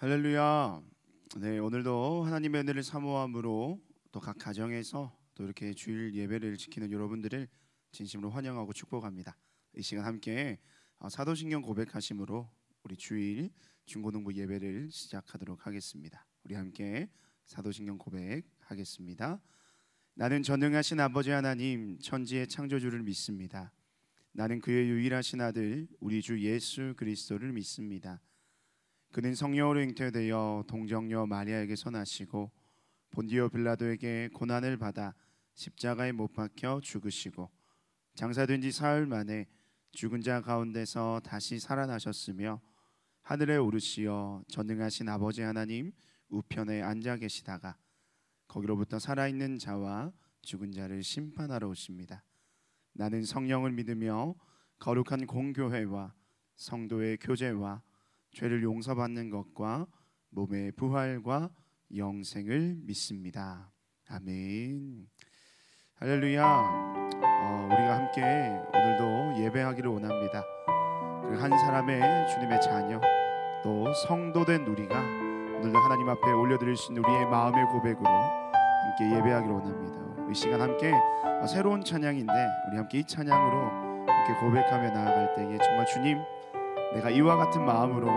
할렐루야. 네, 오늘도 하나님의 은혜를 사모함으로 또 각 가정에서 또 이렇게 주일 예배를 지키는 여러분들을 진심으로 환영하고 축복합니다. 이 시간 함께 사도신경 고백하심으로 우리 주일 중고등부 예배를 시작하도록 하겠습니다. 우리 함께 사도신경 고백하겠습니다. 나는 전능하신 아버지 하나님 천지의 창조주를 믿습니다. 나는 그의 유일하신 아들 우리 주 예수 그리스도를 믿습니다. 그는 성령으로 잉태되어 동정녀 마리아에게서 나시고 본디오 빌라도에게 고난을 받아 십자가에 못 박혀 죽으시고 장사된 지 사흘 만에 죽은 자 가운데서 다시 살아나셨으며 하늘에 오르시어 전능하신 아버지 하나님 우편에 앉아 계시다가 거기로부터 살아있는 자와 죽은 자를 심판하러 오십니다. 나는 성령을 믿으며 거룩한 공교회와 성도의 교제와 죄를 용서받는 것과 몸의 부활과 영생을 믿습니다. 아멘. 할렐루야. 우리가 함께 오늘도 예배하기를 원합니다. 그 한 사람의 주님의 자녀 또 성도된 우리가 오늘도 하나님 앞에 올려드릴 수 있는 우리의 마음의 고백으로 함께 예배하기를 원합니다. 이 시간 함께 새로운 찬양인데 우리 함께 이 찬양으로 함께 고백하며 나아갈 때에 정말 주님, 내가 이와 같은 마음으로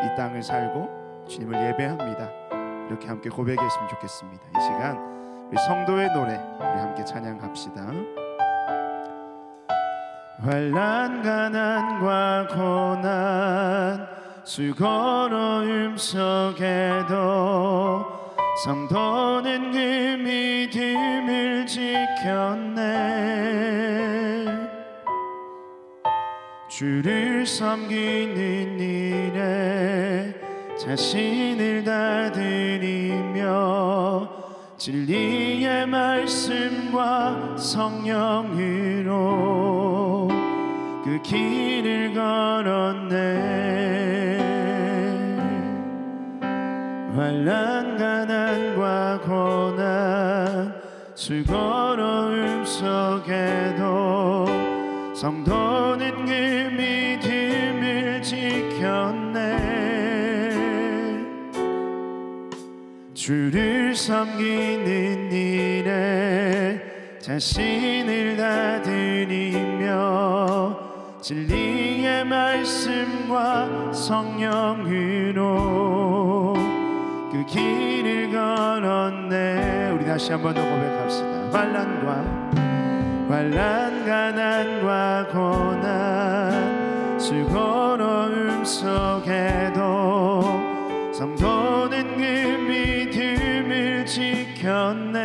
이 땅을 살고 주님을 예배합니다. 이렇게 함께 고백했으면 좋겠습니다. 이 시간 우리 성도의 노래 우리 함께 찬양합시다. 환난 가난과 고난 수고로움 속에도 성도는 그 믿음을 지켰네. 주를 섬기는 일에 자신을 다 드리며 진리의 말씀과 성령으로 그 길을 걸었네. 환난 가난과 고난 수고로움 속에도 성도는 그 믿음을 지켰네. 주를 섬기는 일에 자신을 다 드리며 진리의 말씀과 성령으로 그 길을 걸었네. 우리 다시 한 번 더 고백합시다. 환난 가난과 고난 수고로움 속에도 성도는 그 믿음을 지켰네.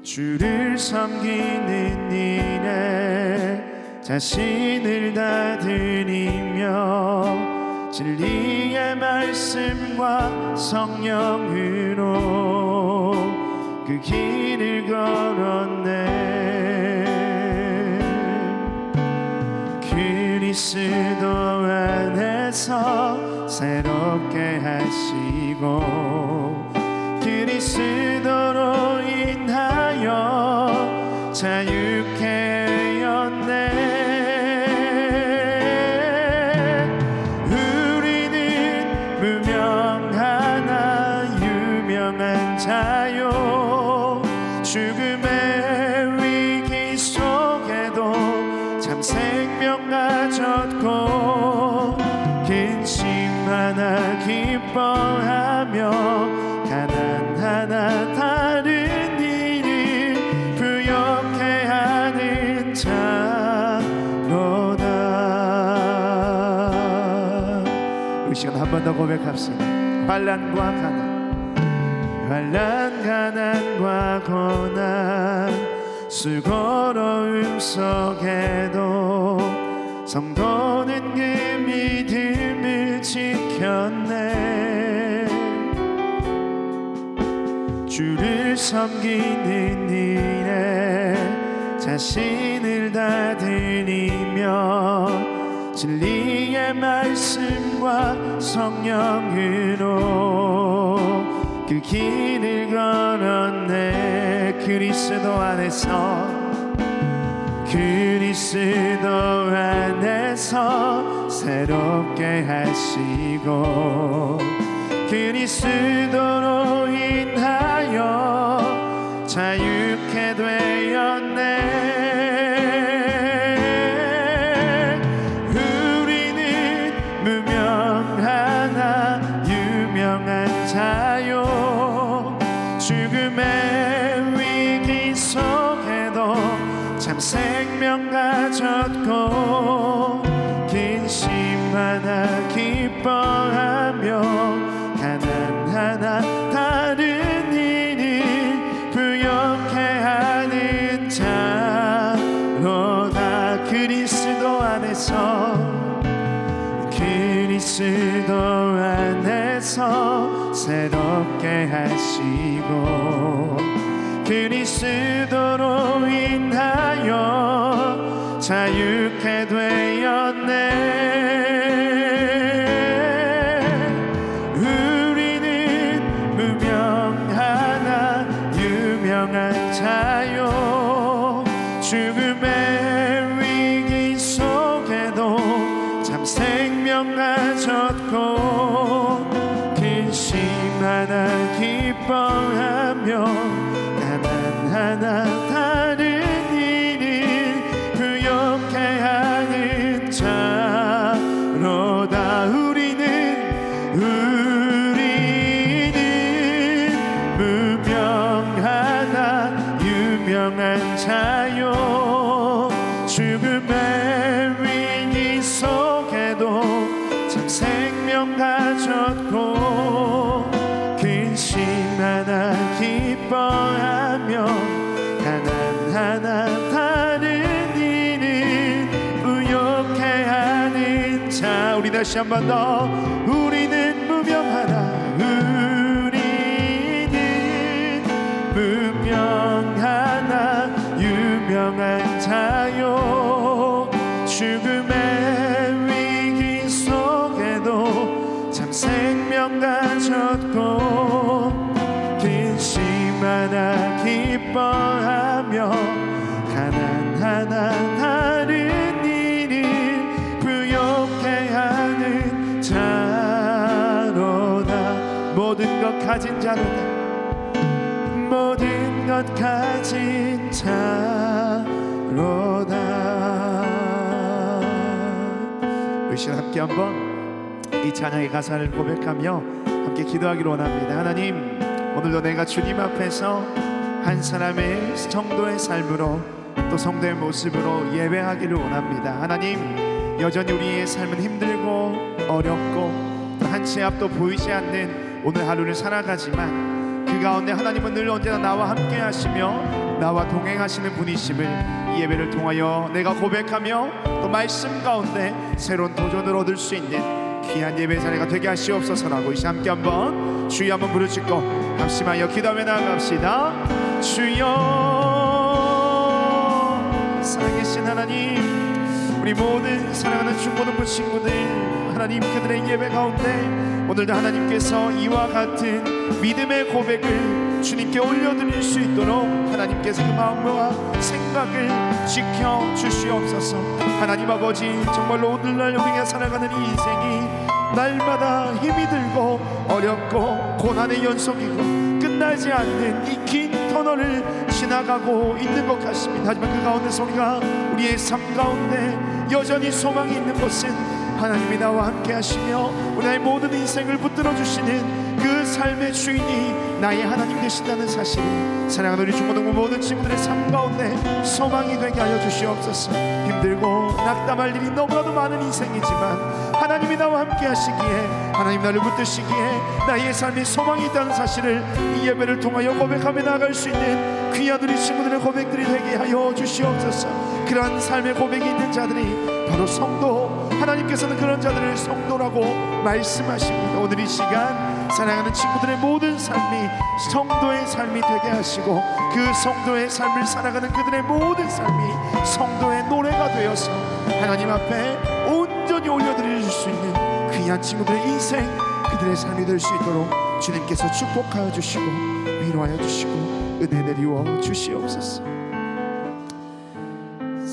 주를 섬기는 일에 자신을 다 드리며 진리의 말씀과 성령으로 그 길을 걸었네. 그리스도 안에서 새롭게 하시고 그리스도로 인하여 자유케 하였네. 우리는 무명하나 유명한 자요 죽음의 위기 속에도 참 생명 가졌고 근심 하나 기뻐하며 가난 하나 다른 일을 부욕해 하는 자로다. 우리 시간 한 번 더 고백합시다. 환난과 가난과 고난 수고로움 속에도 성도는 그 믿음을 지켰네. 주를 섬기는 일에 자신을 다 드리며 진리의 말씀과 성령으로 그 길을 걸었네. 그리스도 안에서 그리스도 안에서 새롭게 하시고 그리스도로 인하여 자유케 되었네. 우리는 무명하나 유명한 자요 죽음의 위기 속에도 참 생명 가졌고 근심하나 기뻐하며 가난하나 다른 일을 부욕해 하는 자로다. 그리스도 안에서 그리스도 안에서 새롭게 하시고 그리스도로 인하여 자유케 되었네. 우리는 무명하나 유명한 자요 죽음의 위기 속에도 참 생명 가졌고 근심하나 기뻐하며 가난하나 다른 일을 부욕해 하는 자로다. 우리는 무명하나 유명한 자요 죽음의 위기 속에도 참 생명 가졌고 근심하나 기뻐하며 가난하나 다른 일을 부욕해 하는 자. 우리 다시 한 번 더. 우리는 무명하나 우리는 무명하나 유명한 자요 죽음의 위기 속에도 참 생명 가졌고 근심하나 기뻐하며 가난하나 다른 일을 부욕해 하는 자로다. 모든 것 가진 자로다. 모든 것 가진 자로다. 우리 시간 함께 한번 이 찬양의 가사를 고백하며 함께 기도하기를 원합니다. 하나님, 오늘도 내가 주님 앞에서 한 사람의 성도의 삶으로 또 성도의 모습으로 예배하기를 원합니다. 하나님, 여전히 우리의 삶은 힘들고 어렵고 또 한치 앞도 보이지 않는 오늘 하루를 살아가지만 그 가운데 하나님은 늘 언제나 나와 함께 하시며 나와 동행하시는 분이심을 이 예배를 통하여 내가 고백하며 또 말씀 가운데 새로운 도전을 얻을 수 있는 귀한 예배 자리가 되게 하시옵소서라고 이제 함께 한번 주여 한번 부르짖고 합심하여 기도하며 나아갑시다. 주여, 살아계신 하나님, 우리 모든 사랑하는 중고등부 친구들, 하나님 그들의 예배 가운데 오늘도 하나님께서 이와 같은 믿음의 고백을 주님께 올려드릴 수 있도록 하나님께서 그 마음과 생각을 지켜주시옵소서. 하나님 아버지, 정말로 오늘날 우리가 살아가는 이 인생이 날마다 힘이 들고 어렵고 고난의 연속이고 끝나지 않는 이 긴 터널을 지나가고 있는 것 같습니다. 하지만 그 가운데서 우리가 우리의 삶 가운데 여전히 소망이 있는 것은 하나님이 나와 함께 하시며 우리의 모든 인생을 붙들어 주시는 그 삶의 주인이 나의 하나님 되신다는 사실이 사랑하는 우리 중고등부 모든 친구들의 삶 가운데 소망이 되게 하여 주시옵소서. 힘들고 낙담할 일이 너무나도 많은 인생이지만 하나님이 나와 함께 하시기에, 하나님 나를 붙드시기에 나의 삶에 소망이 있다는 사실을 이 예배를 통하여 고백하며 나아갈 수 있는 귀한 우리 친구들의 고백들이 되게 하여 주시옵소서. 그러한 삶의 고백이 있는 자들이 바로 성도, 하나님께서는 그런 자들을 성도라고 말씀하십니다. 오늘 이 시간 사랑하는 친구들의 모든 삶이 성도의 삶이 되게 하시고 그 성도의 삶을 살아가는 그들의 모든 삶이 성도의 노래가 되어서 하나님 앞에 온전히 올려드릴 수 있는 귀한 친구들의 인생, 그들의 삶이 될 수 있도록 주님께서 축복하여 주시고 위로하여 주시고 은혜 내리워 주시옵소서.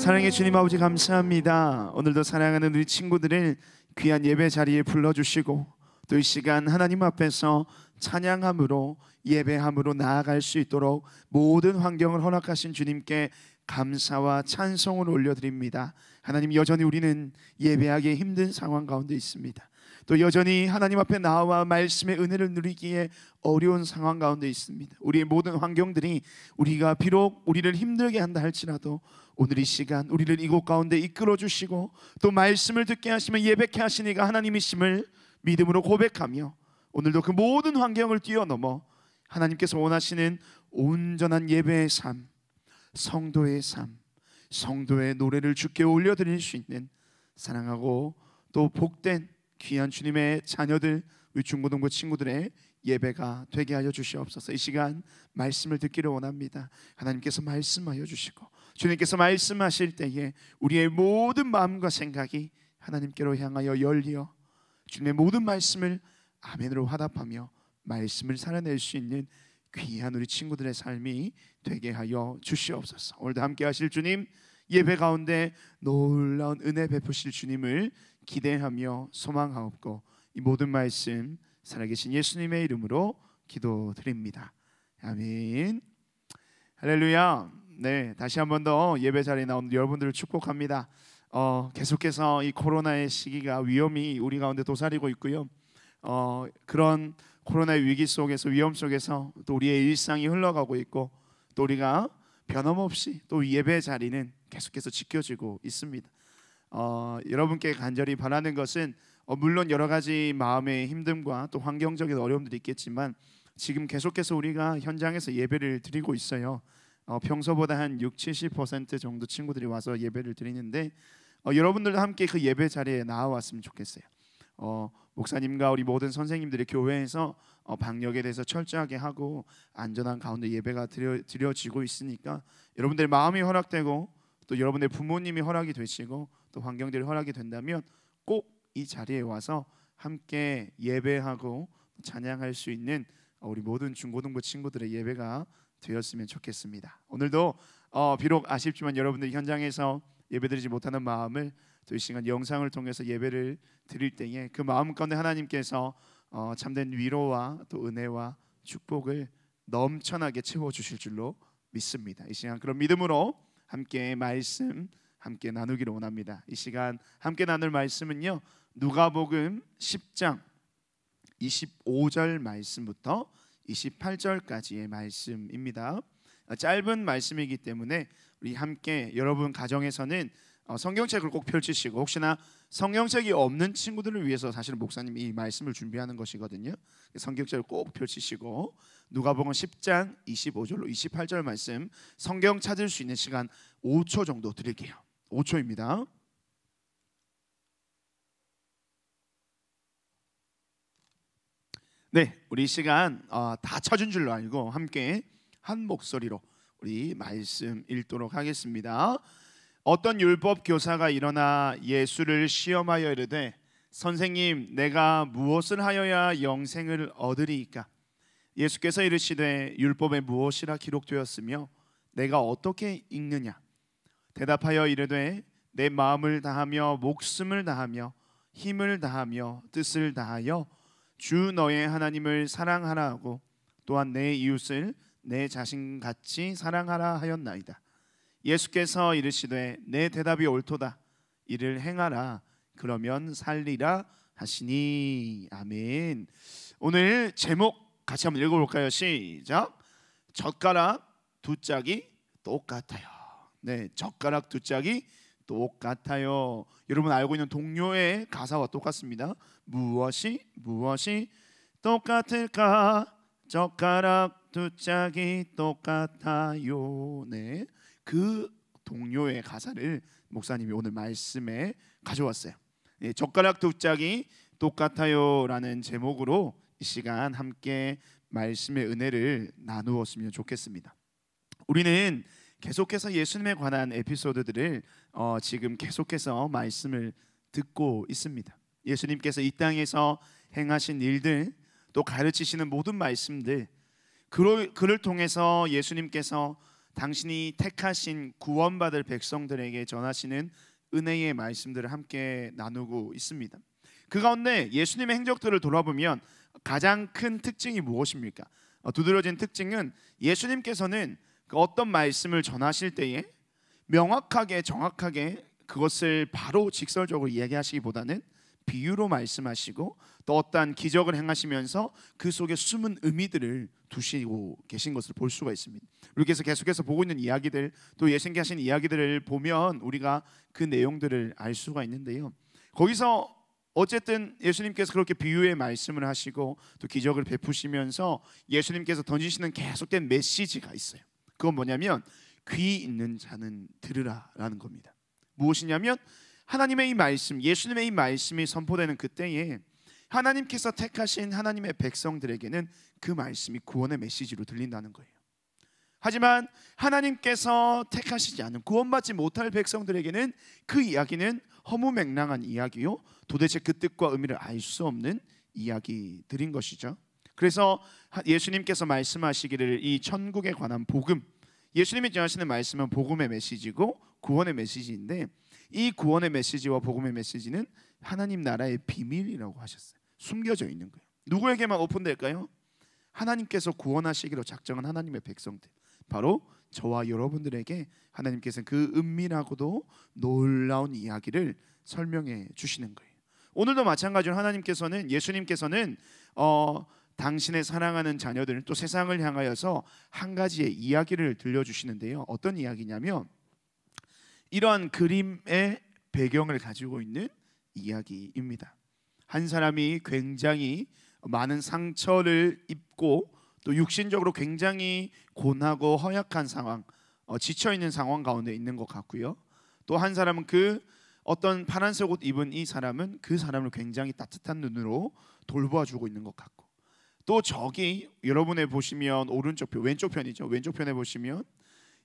사랑의 주님 아버지 감사합니다. 오늘도 사랑하는 우리 친구들을 귀한 예배 자리에 불러주시고 또 이 시간 하나님 앞에서 찬양함으로 예배함으로 나아갈 수 있도록 모든 환경을 허락하신 주님께 감사와 찬송을 올려드립니다. 하나님, 여전히 우리는 예배하기 힘든 상황 가운데 있습니다. 또 여전히 하나님 앞에 나와 말씀의 은혜를 누리기에 어려운 상황 가운데 있습니다. 우리의 모든 환경들이 우리가 비록 우리를 힘들게 한다 할지라도 오늘 이 시간 우리를 이곳 가운데 이끌어 주시고 또 말씀을 듣게 하시며 예배케 하시니가 하나님이심을 믿음으로 고백하며 오늘도 그 모든 환경을 뛰어넘어 하나님께서 원하시는 온전한 예배의 삶, 성도의 삶, 성도의 노래를 주께 올려드릴 수 있는 사랑하고 또 복된 귀한 주님의 자녀들, 우리 중고등부 친구들의 예배가 되게 하여 주시옵소서. 이 시간 말씀을 듣기를 원합니다. 하나님께서 말씀하여 주시고 주님께서 말씀하실 때에 우리의 모든 마음과 생각이 하나님께로 향하여 열리어 주님의 모든 말씀을 아멘으로 화답하며 말씀을 살아낼 수 있는 귀한 우리 친구들의 삶이 되게 하여 주시옵소서. 오늘도 함께 하실 주님, 예배 가운데 놀라운 은혜 베푸실 주님을 기대하며 소망하옵고 이 모든 말씀 살아계신 예수님의 이름으로 기도드립니다. 아멘. 할렐루야. 네, 다시 한 번 더 예배 자리에 나온 여러분들을 축복합니다. 계속해서 이 코로나의 시기가 위험이 우리 가운데 도사리고 있고요. 그런 코로나의 위기 속에서 위험 속에서 또 우리의 일상이 흘러가고 있고 또 우리가 변함없이 또 예배 자리는 계속해서 지켜지고 있습니다. 여러분께 간절히 바라는 것은 물론 여러 가지 마음의 힘듦과 또 환경적인 어려움들이 있겠지만 지금 계속해서 우리가 현장에서 예배를 드리고 있어요. 평소보다 한 60-70% 정도 친구들이 와서 예배를 드리는데 여러분들도 함께 그 예배 자리에 나와왔으면 좋겠어요. 목사님과 우리 모든 선생님들이 교회에서 방역에 대해서 철저하게 하고 안전한 가운데 예배가 드려지고 있으니까 여러분들의 마음이 허락되고 또 여러분의 부모님이 허락이 되시고 또 환경들이 허락이 된다면 꼭 이 자리에 와서 함께 예배하고 찬양할 수 있는 우리 모든 중고등부 친구들의 예배가 되었으면 좋겠습니다. 오늘도 비록 아쉽지만 여러분들이 현장에서 예배드리지 못하는 마음을 또 이 시간 영상을 통해서 예배를 드릴 때에 그 마음 가운데 하나님께서 참된 위로와 또 은혜와 축복을 넘쳐나게 채워주실 줄로 믿습니다. 이 시간 그런 믿음으로 함께 말씀 함께 나누기를 원합니다. 이 시간 함께 나눌 말씀은요, 누가복음 10장 25절 말씀부터 28절까지의 말씀입니다. 짧은 말씀이기 때문에 우리 함께 여러분 가정에서는 성경책을 꼭 펼치시고, 혹시나 성경책이 없는 친구들을 위해서 사실 목사님이 이 말씀을 준비하는 것이거든요. 성경책을 꼭 펼치시고 누가복음 10장 25절로 28절 말씀 성경 찾을 수 있는 시간 5초 정도 드릴게요. 5초입니다. 네, 우리 시간 다 찾은 줄로 알고 함께 한 목소리로 우리 말씀 읽도록 하겠습니다. 어떤 율법 교사가 일어나 예수를 시험하여 이르되 선생님, 내가 무엇을 하여야 영생을 얻으리이까? 예수께서 이르시되 율법에 무엇이라 기록되었으며 내가 어떻게 읽느냐? 대답하여 이르되 내 마음을 다하며 목숨을 다하며 힘을 다하며 뜻을 다하여 주 너의 하나님을 사랑하라 하고 또한 내 이웃을 내 자신같이 사랑하라 하였나이다. 예수께서 이르시되 내 대답이 옳도다. 이를 행하라. 그러면 살리라 하시니. 아멘. 오늘 제목 같이 한번 읽어볼까요? 시작. 젓가락 두 짝이 똑같아요. 네, 젓가락 두 짝이 똑같아요. 여러분 알고 있는 동요의 가사와 똑같습니다. 무엇이 똑같을까? 젓가락 두 짝이 똑같아요. 네, 그 동요의 가사를 목사님이 오늘 말씀에 가져왔어요. 네, 젓가락 두 짝이 똑같아요라는 제목으로 이 시간 함께 말씀의 은혜를 나누었으면 좋겠습니다. 우리는 계속해서 예수님에 관한 에피소드들을 지금 계속해서 말씀을 듣고 있습니다. 예수님께서 이 땅에서 행하신 일들, 또 가르치시는 모든 말씀들, 그를 통해서 예수님께서 당신이 택하신 구원받을 백성들에게 전하시는 은혜의 말씀들을 함께 나누고 있습니다. 그 가운데 예수님의 행적들을 돌아보면 가장 큰 특징이 무엇입니까? 두드러진 특징은 예수님께서는 그 어떤 말씀을 전하실 때에 명확하게 정확하게 그것을 바로 직설적으로 이야기하시기보다는 비유로 말씀하시고 또 어떠한 기적을 행하시면서 그 속에 숨은 의미들을 두시고 계신 것을 볼 수가 있습니다. 우리께서 계속해서 보고 있는 이야기들, 또 예수님께 하신 이야기들을 보면 우리가 그 내용들을 알 수가 있는데요, 거기서 어쨌든 예수님께서 그렇게 비유의 말씀을 하시고 또 기적을 베푸시면서 예수님께서 던지시는 계속된 메시지가 있어요. 그건 뭐냐면 귀 있는 자는 들으라라는 겁니다. 무엇이냐면 하나님의 이 말씀, 예수님의 이 말씀이 선포되는 그때에 하나님께서 택하신 하나님의 백성들에게는 그 말씀이 구원의 메시지로 들린다는 거예요. 하지만 하나님께서 택하시지 않은 구원받지 못할 백성들에게는 그 이야기는 허무맹랑한 이야기요, 도대체 그 뜻과 의미를 알 수 없는 이야기들인 것이죠. 그래서 예수님께서 말씀하시기를 이 천국에 관한 복음, 예수님이 전하시는 말씀은 복음의 메시지고 구원의 메시지인데 이 구원의 메시지와 복음의 메시지는 하나님 나라의 비밀이라고 하셨어요. 숨겨져 있는 거예요. 누구에게만 오픈될까요? 하나님께서 구원하시기로 작정한 하나님의 백성들, 바로 저와 여러분들에게 하나님께서는 그 은밀하고도 놀라운 이야기를 설명해 주시는 거예요. 오늘도 마찬가지로 하나님께서는, 예수님께서는 당신의 사랑하는 자녀들, 또 세상을 향하여서 한 가지의 이야기를 들려주시는데요, 어떤 이야기냐면 이러한 그림의 배경을 가지고 있는 이야기입니다. 한 사람이 굉장히 많은 상처를 입고 또 육신적으로 굉장히 고나고 허약한 상황, 지쳐있는 상황 가운데 있는 것 같고요, 또 한 사람은 그 어떤 파란색 옷 입은 이 사람은 그 사람을 굉장히 따뜻한 눈으로 돌보아주고 있는 것 같고, 또 저기 여러분의 보시면 오른쪽 편, 왼쪽 편이죠, 왼쪽 편에 보시면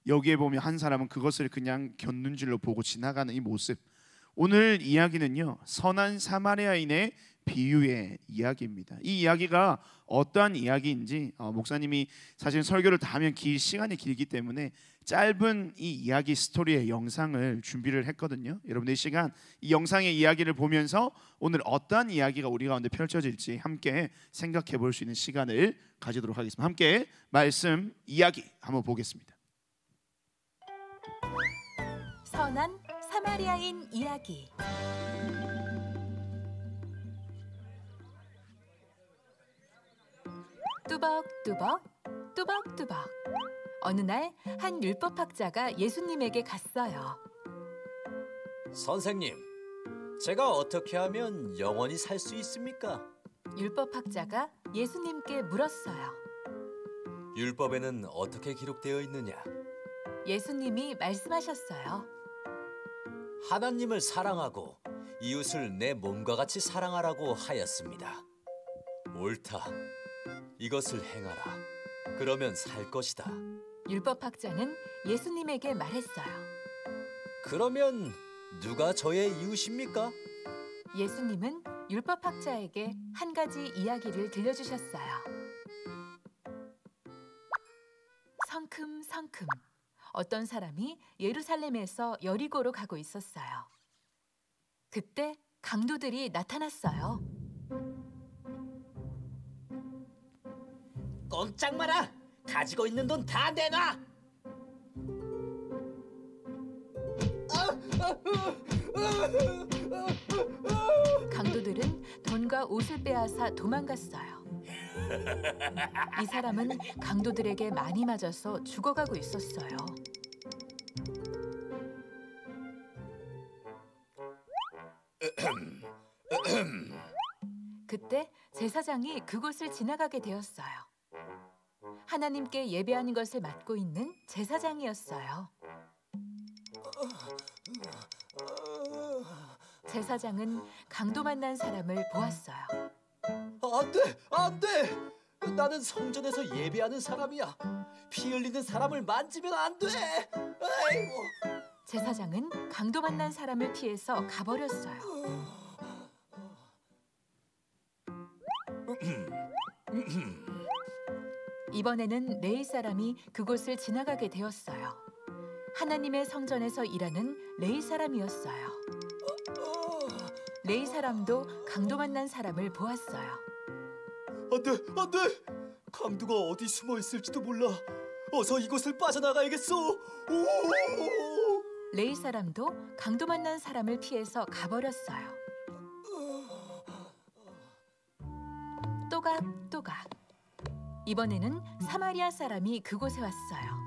여기에 보면 한 사람은 그것을 그냥 곁눈질로 보고 지나가는 이 모습. 오늘 이야기는요, 선한 사마리아인의 비유의 이야기입니다. 이 이야기가 어떠한 이야기인지 목사님이 사실 설교를 다 하면 시간이 길기 때문에 짧은 이 이야기 스토리의 영상을 준비를 했거든요. 여러분들 이 시간 이 영상의 이야기를 보면서 오늘 어떠한 이야기가 우리 가운데 펼쳐질지 함께 생각해 볼 수 있는 시간을 가지도록 하겠습니다. 함께 말씀 이야기 한번 보겠습니다. 선한 사마리아인 이야기. 뚜벅뚜벅 뚜벅뚜벅 어느 날 한 율법학자가 예수님에게 갔어요. 선생님, 제가 어떻게 하면 영원히 살 수 있습니까? 율법학자가 예수님께 물었어요. 율법에는 어떻게 기록되어 있느냐? 예수님이 말씀하셨어요. 하나님을 사랑하고 이웃을 내 몸과 같이 사랑하라고 하였습니다. 옳다. 이것을 행하라. 그러면 살 것이다. 율법학자는 예수님에게 말했어요. 그러면 누가 저의 이웃입니까? 예수님은 율법학자에게 한 가지 이야기를 들려주셨어요. 성큼성큼 어떤 사람이 예루살렘에서 여리고로 가고 있었어요. 그때 강도들이 나타났어요. 꼼짝 마라! 가지고 있는 돈 다 내놔! 강도들은 돈과 옷을 빼앗아 도망갔어요. 이 사람은 강도들에게 많이 맞아서 죽어가고 있었어요. 그때 제사장이 그곳을 지나가게 되었어요. 하나님께 예배하는 것을 맡고 있는 제사장이었어요. 제사장은 강도 만난 사람을 보았어요. 안 돼! 안 돼! 나는 성전에서 예배하는 사람이야. 피 흘리는 사람을 만지면 안 돼! 아이고! 제사장은 강도 만난 사람을 피해서 가버렸어요. 이번에는 레위 사람이 그곳을 지나가게 되었어요. 하나님의 성전에서 일하는 레위 사람이었어요. 레위 사람도 강도 만난 사람을 보았어요. 안돼, 안돼! 강도가 어디 숨어 있을지도 몰라. 어서 이곳을 빠져나가야겠어. 오! 레위 사람도 강도 만난 사람을 피해서 가버렸어요. 또각또각. 이번에는 사마리아 사람이 그곳에 왔어요.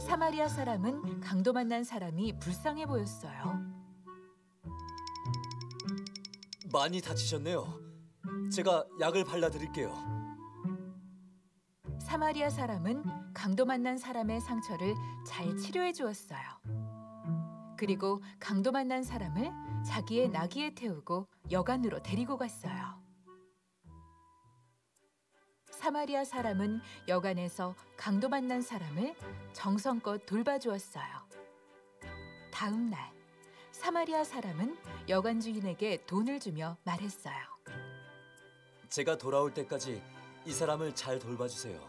사마리아 사람은 강도 만난 사람이 불쌍해 보였어요. 많이 다치셨네요. 제가 약을 발라드릴게요. 사마리아 사람은 강도 만난 사람의 상처를 잘 치료해 주었어요. 그리고 강도 만난 사람을 자기의 나귀에 태우고 여관으로 데리고 갔어요. 사마리아 사람은 여관에서 강도 만난 사람을 정성껏 돌봐주었어요. 다음 날 사마리아 사람은 여관 주인에게 돈을 주며 말했어요. 제가 돌아올 때까지 이 사람을 잘 돌봐주세요.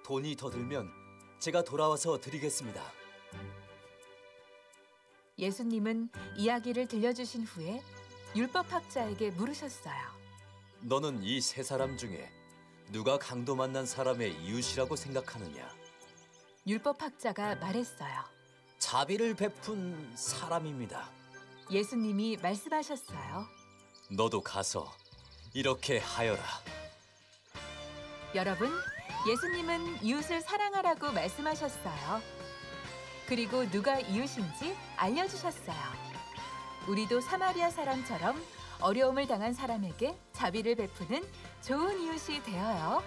돈이 더 들면 제가 돌아와서 드리겠습니다. 예수님은 이야기를 들려주신 후에 율법학자에게 물으셨어요. 너는 이 세 사람 중에 누가 강도 만난 사람의 이웃이라고 생각하느냐? 율법학자가 말했어요. 자비를 베푼 사람입니다. 예수님이 말씀하셨어요. 너도 가서 이렇게 하여라. 여러분, 예수님은 이웃을 사랑하라고 말씀하셨어요. 그리고 누가 이웃인지 알려주셨어요. 우리도 사마리아 사람처럼 어려움을 당한 사람에게 자비를 베푸는 좋은 이웃이 되어요.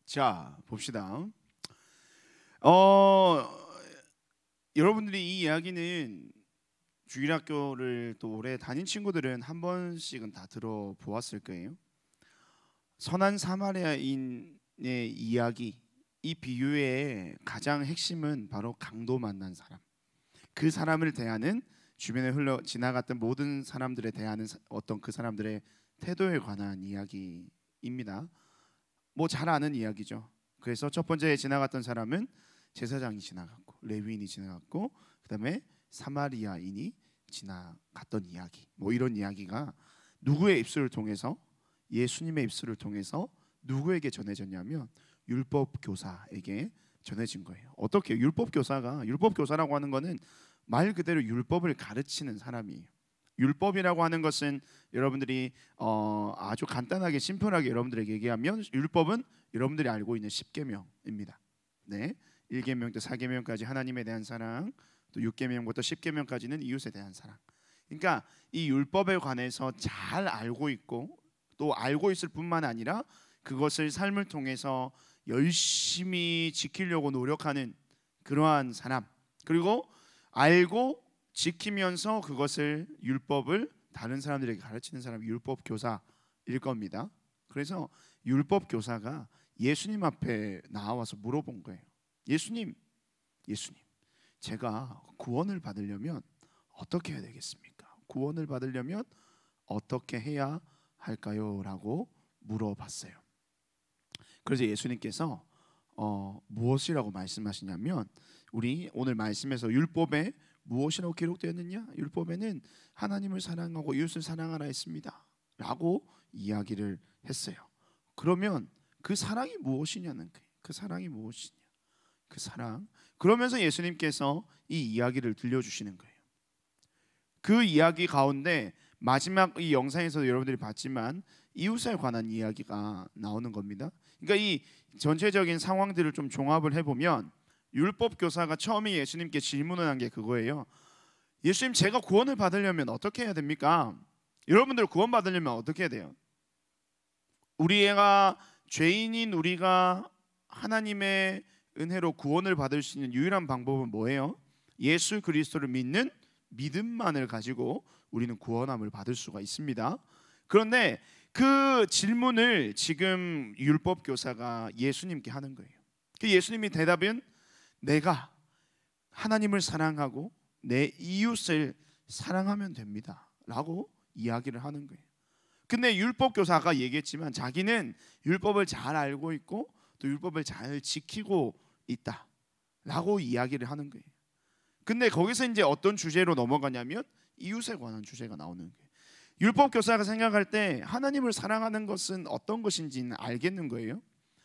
자, 봅시다. 여러분들이 이 이야기는 주일학교를 또 오래 다닌 친구들은 한 번씩은 다 들어보았을 거예요. 선한 사마리아인의 이야기, 이 비유의 가장 핵심은 바로 강도 만난 사람, 그 사람을 대하는 주변에 흘러 지나갔던 모든 사람들에 대하는 어떤 그 사람들의 태도에 관한 이야기입니다. 뭐 잘 아는 이야기죠. 그래서 첫 번째 지나갔던 사람은 제사장이 지나갔고 레위인이 지나갔고 그다음에 사마리아인이 지나갔던 이야기. 뭐 이런 이야기가 누구의 입술을 통해서, 예수님의 입술을 통해서 누구에게 전해졌냐면 율법 교사에게 전해진 거예요. 어떻게? 율법 교사라고 하는 거는 말 그대로 율법을 가르치는 사람이에요. 율법이라고 하는 것은 여러분들이 아주 간단하게 심플하게 여러분들에게 얘기하면 율법은 여러분들이 알고 있는 10계명입니다. 네, 1계명부터 4계명까지 하나님에 대한 사랑, 또 6계명부터 10계명까지는 이웃에 대한 사랑. 그러니까 이 율법에 관해서 잘 알고 있고 또 알고 있을 뿐만 아니라 그것을 삶을 통해서 열심히 지키려고 노력하는 그러한 사람, 그리고 알고 지키면서 그것을 율법을 다른 사람들에게 가르치는 사람이 율법 교사일 겁니다. 그래서 율법 교사가 예수님 앞에 나와서 물어본 거예요. 예수님, 제가 구원을 받으려면 어떻게 해야 되겠습니까? 구원을 받으려면 어떻게 해야 할까요? 라고 물어봤어요. 그래서 예수님께서 무엇이라고 말씀하시냐면, 우리 오늘 말씀에서 율법에 무엇이라고 기록되었느냐? 율법에는 하나님을 사랑하고 이웃을 사랑하라 했습니다 라고 이야기를 했어요. 그러면 그 사랑이 무엇이냐는 거예요. 그 사랑이 무엇이냐? 그 사랑. 그러면서 예수님께서 이 이야기를 들려주시는 거예요. 그 이야기 가운데 마지막 이 영상에서도 여러분들이 봤지만 이웃에 관한 이야기가 나오는 겁니다. 그러니까 이 전체적인 상황들을 좀 종합을 해보면 율법 교사가 처음에 예수님께 질문을 한 게 그거예요. 예수님, 제가 구원을 받으려면 어떻게 해야 됩니까? 여러분들 구원 받으려면 어떻게 해야 돼요? 우리가 죄인인 우리가 하나님의 은혜로 구원을 받을 수 있는 유일한 방법은 뭐예요? 예수 그리스도를 믿는 믿음만을 가지고 우리는 구원함을 받을 수가 있습니다. 그런데 그 질문을 지금 율법 교사가 예수님께 하는 거예요. 그 예수님의 대답은 내가 하나님을 사랑하고 내 이웃을 사랑하면 됩니다라고 이야기를 하는 거예요. 근데 율법 교사가 얘기했지만 자기는 율법을 잘 알고 있고 또 율법을 잘 지키고 있다라고 이야기를 하는 거예요. 근데 거기서 이제 어떤 주제로 넘어가냐면 이웃에 관한 주제가 나오는 거예요. 율법 교사가 생각할 때 하나님을 사랑하는 것은 어떤 것인지는 알겠는 거예요.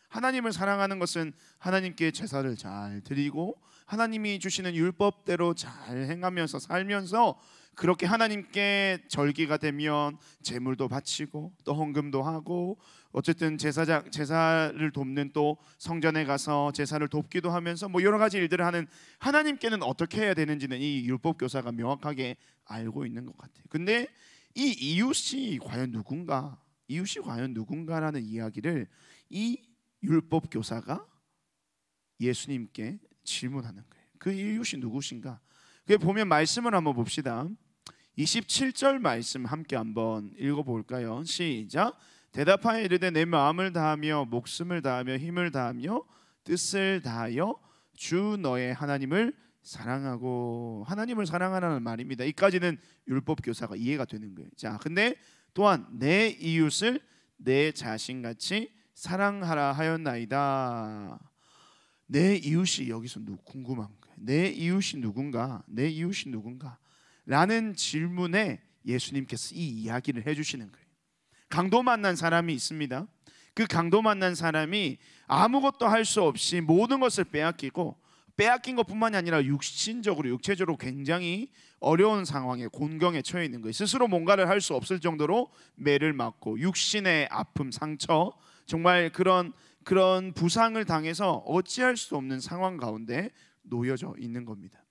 하나님을 사랑하는 것은 하나님께 제사를 잘 드리고 하나님이 주시는 율법대로 잘 행하면서 살면서 그렇게 하나님께 절기가 되면 제물도 바치고 또 헌금도 하고 어쨌든 제사를 돕는 또 성전에 가서 제사를 돕기도 하면서 뭐 여러 가지 일들을 하는 하나님께는 어떻게 해야 되는지는 이 율법 교사가 명확하게 알고 있는 것 같아요. 근데 이 이웃이 과연 누군가? 이웃이 과연 누군가라는 이야기를 이 율법 교사가 예수님께 질문하는 거예요. 그 이웃이 누구신가? 그 보면 말씀을 한번 봅시다. 27절 말씀 함께 한번 읽어볼까요? 시작. 대답하여 이르되 내 마음을 다하며 목숨을 다하며 힘을 다하며 뜻을 다하여 주 너의 하나님을 사랑하고 하나님을 사랑하라는 말입니다. 이까지는 율법 교사가 이해가 되는 거예요. 자, 근데 또한 내 이웃을 내 자신같이 사랑하라 하였나이다. 내 이웃이 여기서 궁금한 거예요. 내 이웃이 누군가? 내 이웃이 누군가? 라는 질문에 예수님께서 이 이야기를 해주시는 거예요. 강도 만난 사람이 있습니다. 그 강도 만난 사람이 아무것도 할 수 없이 모든 것을 빼앗긴 것뿐만이 아니라 육체적으로 굉장히 어려운 상황에 곤경에 처해 있는 거예요. 스스로 뭔가를 할 수 없을 정도로 매를 맞고 육신의 아픔, 상처, 정말 그런 부상을 당해서 어찌할 수 없는 상황 가운데 놓여져 있는 겁니다.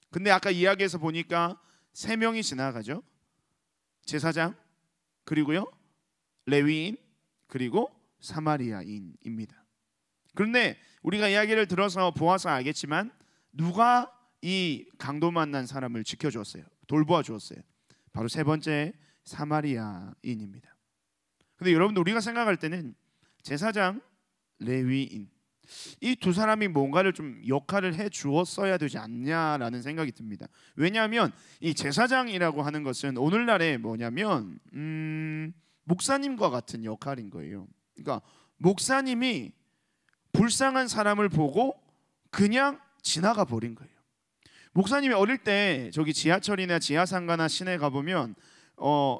근데 아까 이야기에서 보니까 3명이 지나가죠. 제사장, 그리고요 레위인, 그리고 사마리아인입니다. 그런데 우리가 이야기를 들어서 보아서 알겠지만 누가 이 강도 만난 사람을 지켜주었어요? 돌보아 주었어요. 바로 세 번째 사마리아인입니다. 근데 여러분들 우리가 생각할 때는 제사장, 레위인 이 두 사람이 뭔가를 좀 역할을 해 주었어야 되지 않냐라는 생각이 듭니다. 왜냐하면 이 제사장이라고 하는 것은 오늘날에 뭐냐면 목사님과 같은 역할인 거예요. 그러니까 목사님이 불쌍한 사람을 보고 그냥 지나가 버린 거예요. 목사님이 어릴 때 저기 지하철이나 지하상가나 시내 가보면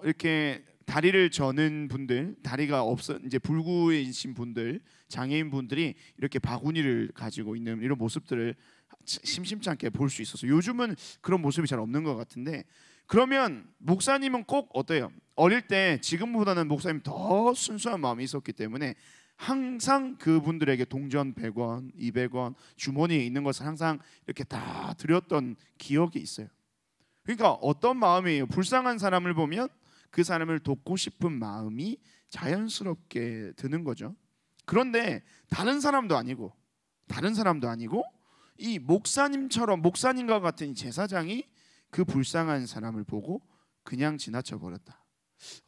이렇게 다리를 저는 분들, 다리가 없어 이제 불구이신 분들, 장애인 분들이 이렇게 바구니를 가지고 있는 이런 모습들을 심심치 않게 볼 수 있어서 요즘은 그런 모습이 잘 없는 것 같은데, 그러면 목사님은 꼭 어때요? 어릴 때 지금보다는 목사님 더 순수한 마음이 있었기 때문에 항상 그분들에게 동전 100원, 200원 주머니에 있는 것을 항상 이렇게 다 드렸던 기억이 있어요. 그러니까 어떤 마음이에요? 불쌍한 사람을 보면 그 사람을 돕고 싶은 마음이 자연스럽게 드는 거죠. 그런데 다른 사람도 아니고 이 목사님과 같은 이 제사장이 그 불쌍한 사람을 보고 그냥 지나쳐 버렸다.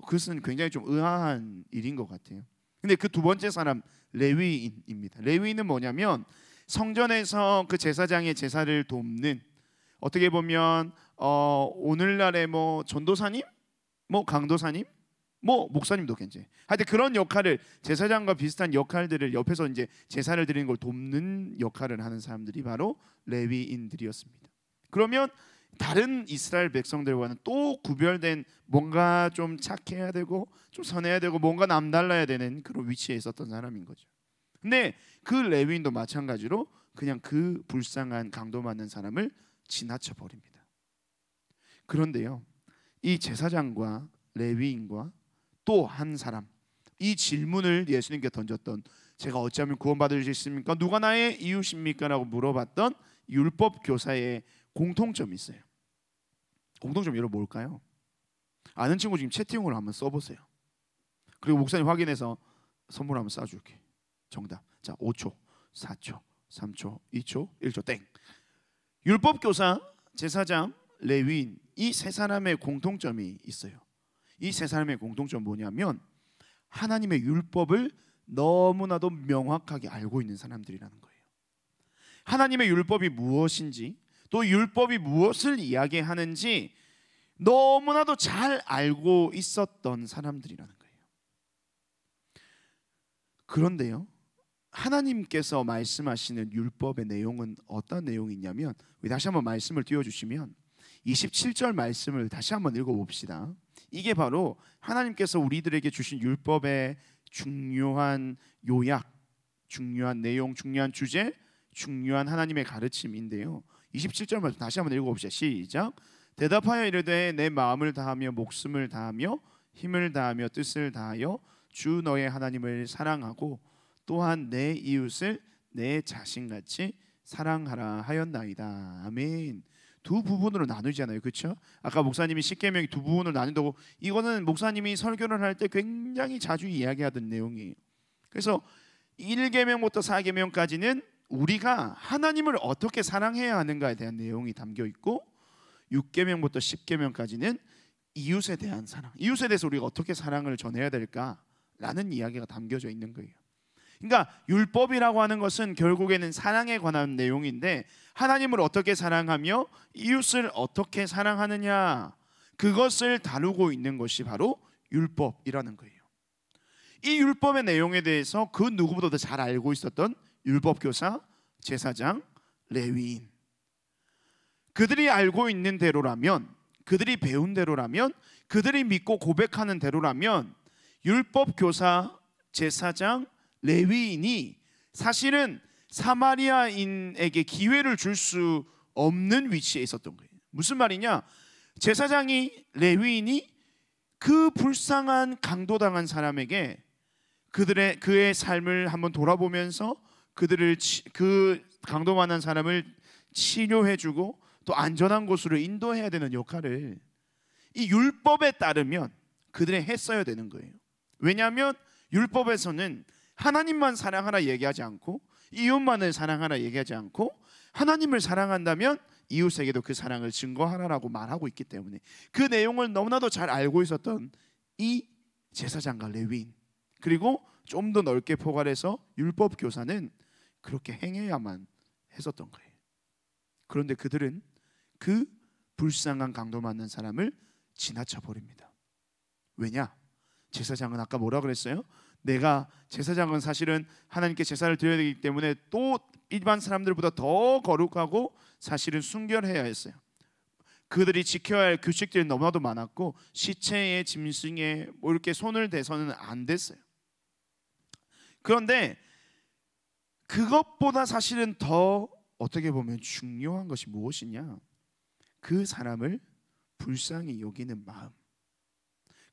그것은 굉장히 좀 의아한 일인 것 같아요. 근데 그 두 번째 사람 레위인입니다. 레위인은 뭐냐면 성전에서 그 제사장의 제사를 돕는, 어떻게 보면 오늘날의 뭐 전도사님, 뭐 강도사님, 뭐 목사님도 괜찮아요. 하여튼 그런 역할을, 제사장과 비슷한 역할들을 옆에서 이제 제사를 드리는 걸 돕는 역할을 하는 사람들이 바로 레위인들이었습니다. 그러면 다른 이스라엘 백성들과는 또 구별된, 뭔가 좀 착해야 되고 좀 선해야 되고 뭔가 남달라야 되는 그런 위치에 있었던 사람인 거죠. 근데 그 레위인도 마찬가지로 그냥 그 불쌍한 강도 맞는 사람을 지나쳐 버립니다. 그런데요, 이 제사장과 레위인과 또 한 사람, 이 질문을 예수님께 던졌던, 제가 어찌하면 구원받을 수 있습니까? 누가 나의 이웃입니까? 라고 물어봤던 율법 교사의 공통점이 있어요. 공통점이 여러분 뭘까요? 아는 친구 지금 채팅으로 한번 써보세요. 그리고 목사님 확인해서 선물 한번 쏴줄게. 정답. 자, 5초, 4초, 3초, 2초, 1초 땡. 율법 교사, 제사장, 레위인, 이 세 사람의 공통점이 있어요. 이 세 사람의 공통점 뭐냐면 하나님의 율법을 너무나도 명확하게 알고 있는 사람들이라는 거예요. 하나님의 율법이 무엇인지, 또 율법이 무엇을 이야기하는지 너무나도 잘 알고 있었던 사람들이라는 거예요. 그런데요, 하나님께서 말씀하시는 율법의 내용은 어떤 내용이냐면, 우리 다시 한번 말씀을 띄워주시면 27절 말씀을 다시 한번 읽어봅시다. 이게 바로 하나님께서 우리들에게 주신 율법의 중요한 요약, 중요한 내용, 중요한 주제, 중요한 하나님의 가르침인데요. 27절 말씀 다시 한번 읽어봅시다. 시작. 대답하여 이르되 내 마음을 다하며 목숨을 다하며 힘을 다하며 뜻을 다하여 주 너의 하나님을 사랑하고 또한 내 이웃을 내 자신같이 사랑하라 하였나이다. 아멘. 두 부분으로 나누잖아요, 그렇죠? 아까 목사님이 십계명이 두 부분으로 나눈다고, 이거는 목사님이 설교를 할 때 굉장히 자주 이야기하던 내용이에요. 그래서 1계명부터 4계명까지는 우리가 하나님을 어떻게 사랑해야 하는가에 대한 내용이 담겨 있고, 6계명부터 10계명까지는 이웃에 대한 사랑, 이웃에 대해서 우리가 어떻게 사랑을 전해야 될까라는 이야기가 담겨져 있는 거예요. 그러니까 율법이라고 하는 것은 결국에는 사랑에 관한 내용인데, 하나님을 어떻게 사랑하며 이웃을 어떻게 사랑하느냐, 그것을 다루고 있는 것이 바로 율법이라는 거예요. 이 율법의 내용에 대해서 그 누구보다도 잘 알고 있었던 율법교사, 제사장, 레위인, 그들이 알고 있는 대로라면, 그들이 배운 대로라면, 그들이 믿고 고백하는 대로라면 율법교사, 제사장, 레위인이 사실은 사마리아인에게 기회를 줄 수 없는 위치에 있었던 거예요. 무슨 말이냐? 제사장이, 레위인이 그 불쌍한 강도당한 사람에게 그의 삶을 한번 돌아보면서 그 강도만한 사람을 치료해주고 또 안전한 곳으로 인도해야 되는 역할을 이 율법에 따르면 그들이 했어야 되는 거예요. 왜냐하면 율법에서는 하나님만 사랑하라 얘기하지 않고, 이웃만을 사랑하라 얘기하지 않고, 하나님을 사랑한다면 이웃에게도 그 사랑을 증거하라라고 말하고 있기 때문에 그 내용을 너무나도 잘 알고 있었던 이 제사장과 레위인, 그리고 좀 더 넓게 포괄해서 율법 교사는 그렇게 행해야만 했었던 거예요. 그런데 그들은 그 불쌍한 강도 맞는 사람을 지나쳐 버립니다. 왜냐? 제사장은 아까 뭐라 그랬어요? 제사장은 사실은 하나님께 제사를 드려야 되기 때문에 또 일반 사람들보다 더 거룩하고 사실은 순결해야 했어요. 그들이 지켜야 할 규칙들이 너무나도 많았고, 시체에 짐승에 뭐 이렇게 손을 대서는 안 됐어요. 그런데 그것보다 사실은 더 어떻게 보면 중요한 것이 무엇이냐? 그 사람을 불쌍히 여기는 마음.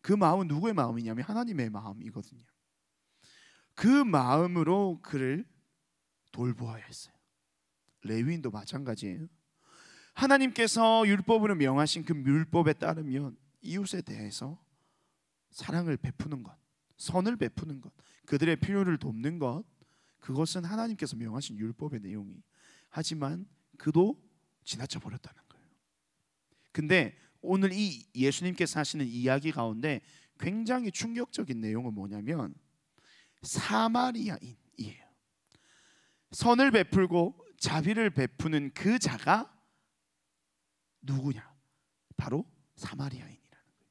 그 마음은 누구의 마음이냐면 하나님의 마음이거든요. 그 마음으로 그를 돌보아야 했어요. 레위인도 마찬가지예요. 하나님께서 율법으로 명하신 그 율법에 따르면 이웃에 대해서 사랑을 베푸는 것, 선을 베푸는 것, 그들의 필요를 돕는 것, 그것은 하나님께서 명하신 율법의 내용이. 하지만 그도 지나쳐 버렸다는 거예요. 근데 오늘 이 예수님께서 하시는 이야기 가운데 굉장히 충격적인 내용은 뭐냐면 사마리아인이에요. 선을 베풀고 자비를 베푸는 그 자가 누구냐? 바로 사마리아인이라는 거예요.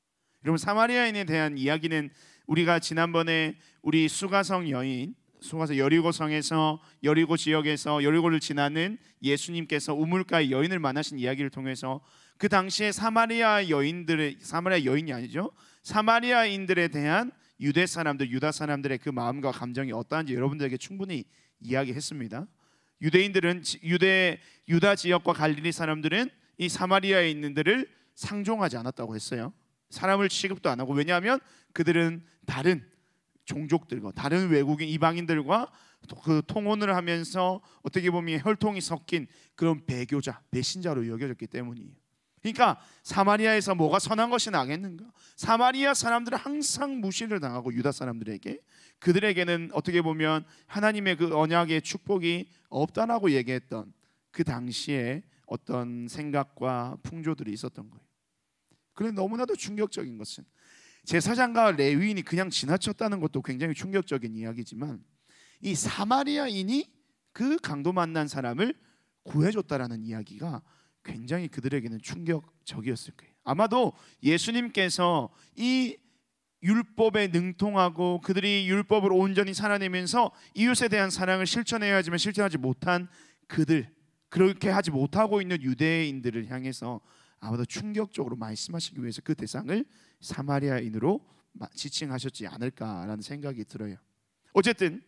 여러분, 사마리아인에 대한 이야기는 우리가 지난번에 우리 수가성 여리고성에서, 여리고 지역에서 여리고를 지나는 예수님께서 우물가의 여인을 만나신 이야기를 통해서 그 당시에 사마리아 여인이 아니죠, 사마리아인들에 대한 유다 사람들의 그 마음과 감정이 어떠한지 여러분들에게 충분히 이야기했습니다. 유다 지역과 갈릴리 사람들은 이 사마리아에 있는 들을 상종하지 않았다고 했어요. 사람을 취급도 안 하고, 왜냐하면 그들은 다른 종족들과 다른 외국인 이방인들과 그 통혼을 하면서 어떻게 보면 혈통이 섞인 그런 배신자로 여겨졌기 때문이에요. 그러니까 사마리아에서 뭐가 선한 것이 나겠는가? 사마리아 사람들은 항상 무시를 당하고, 유다 사람들에게, 그들에게는 어떻게 보면 하나님의 그 언약의 축복이 없다라고 얘기했던 그 당시에 어떤 생각과 풍조들이 있었던 거예요. 그런데 너무나도 충격적인 것은 제사장과 레위인이 그냥 지나쳤다는 것도 굉장히 충격적인 이야기지만, 이 사마리아인이 그 강도 만난 사람을 구해줬다라는 이야기가 굉장히 그들에게는 충격적이었을 거예요. 아마도 예수님께서 이 율법에 능통하고 그들이 율법을 온전히 살아내면서 이웃에 대한 사랑을 실천해야 하지만 실천하지 못한 그들, 그렇게 하지 못하고 있는 유대인들을 향해서 아마도 충격적으로 말씀하시기 위해서 그 대상을 사마리아인으로 지칭하셨지 않을까라는 생각이 들어요. 어쨌든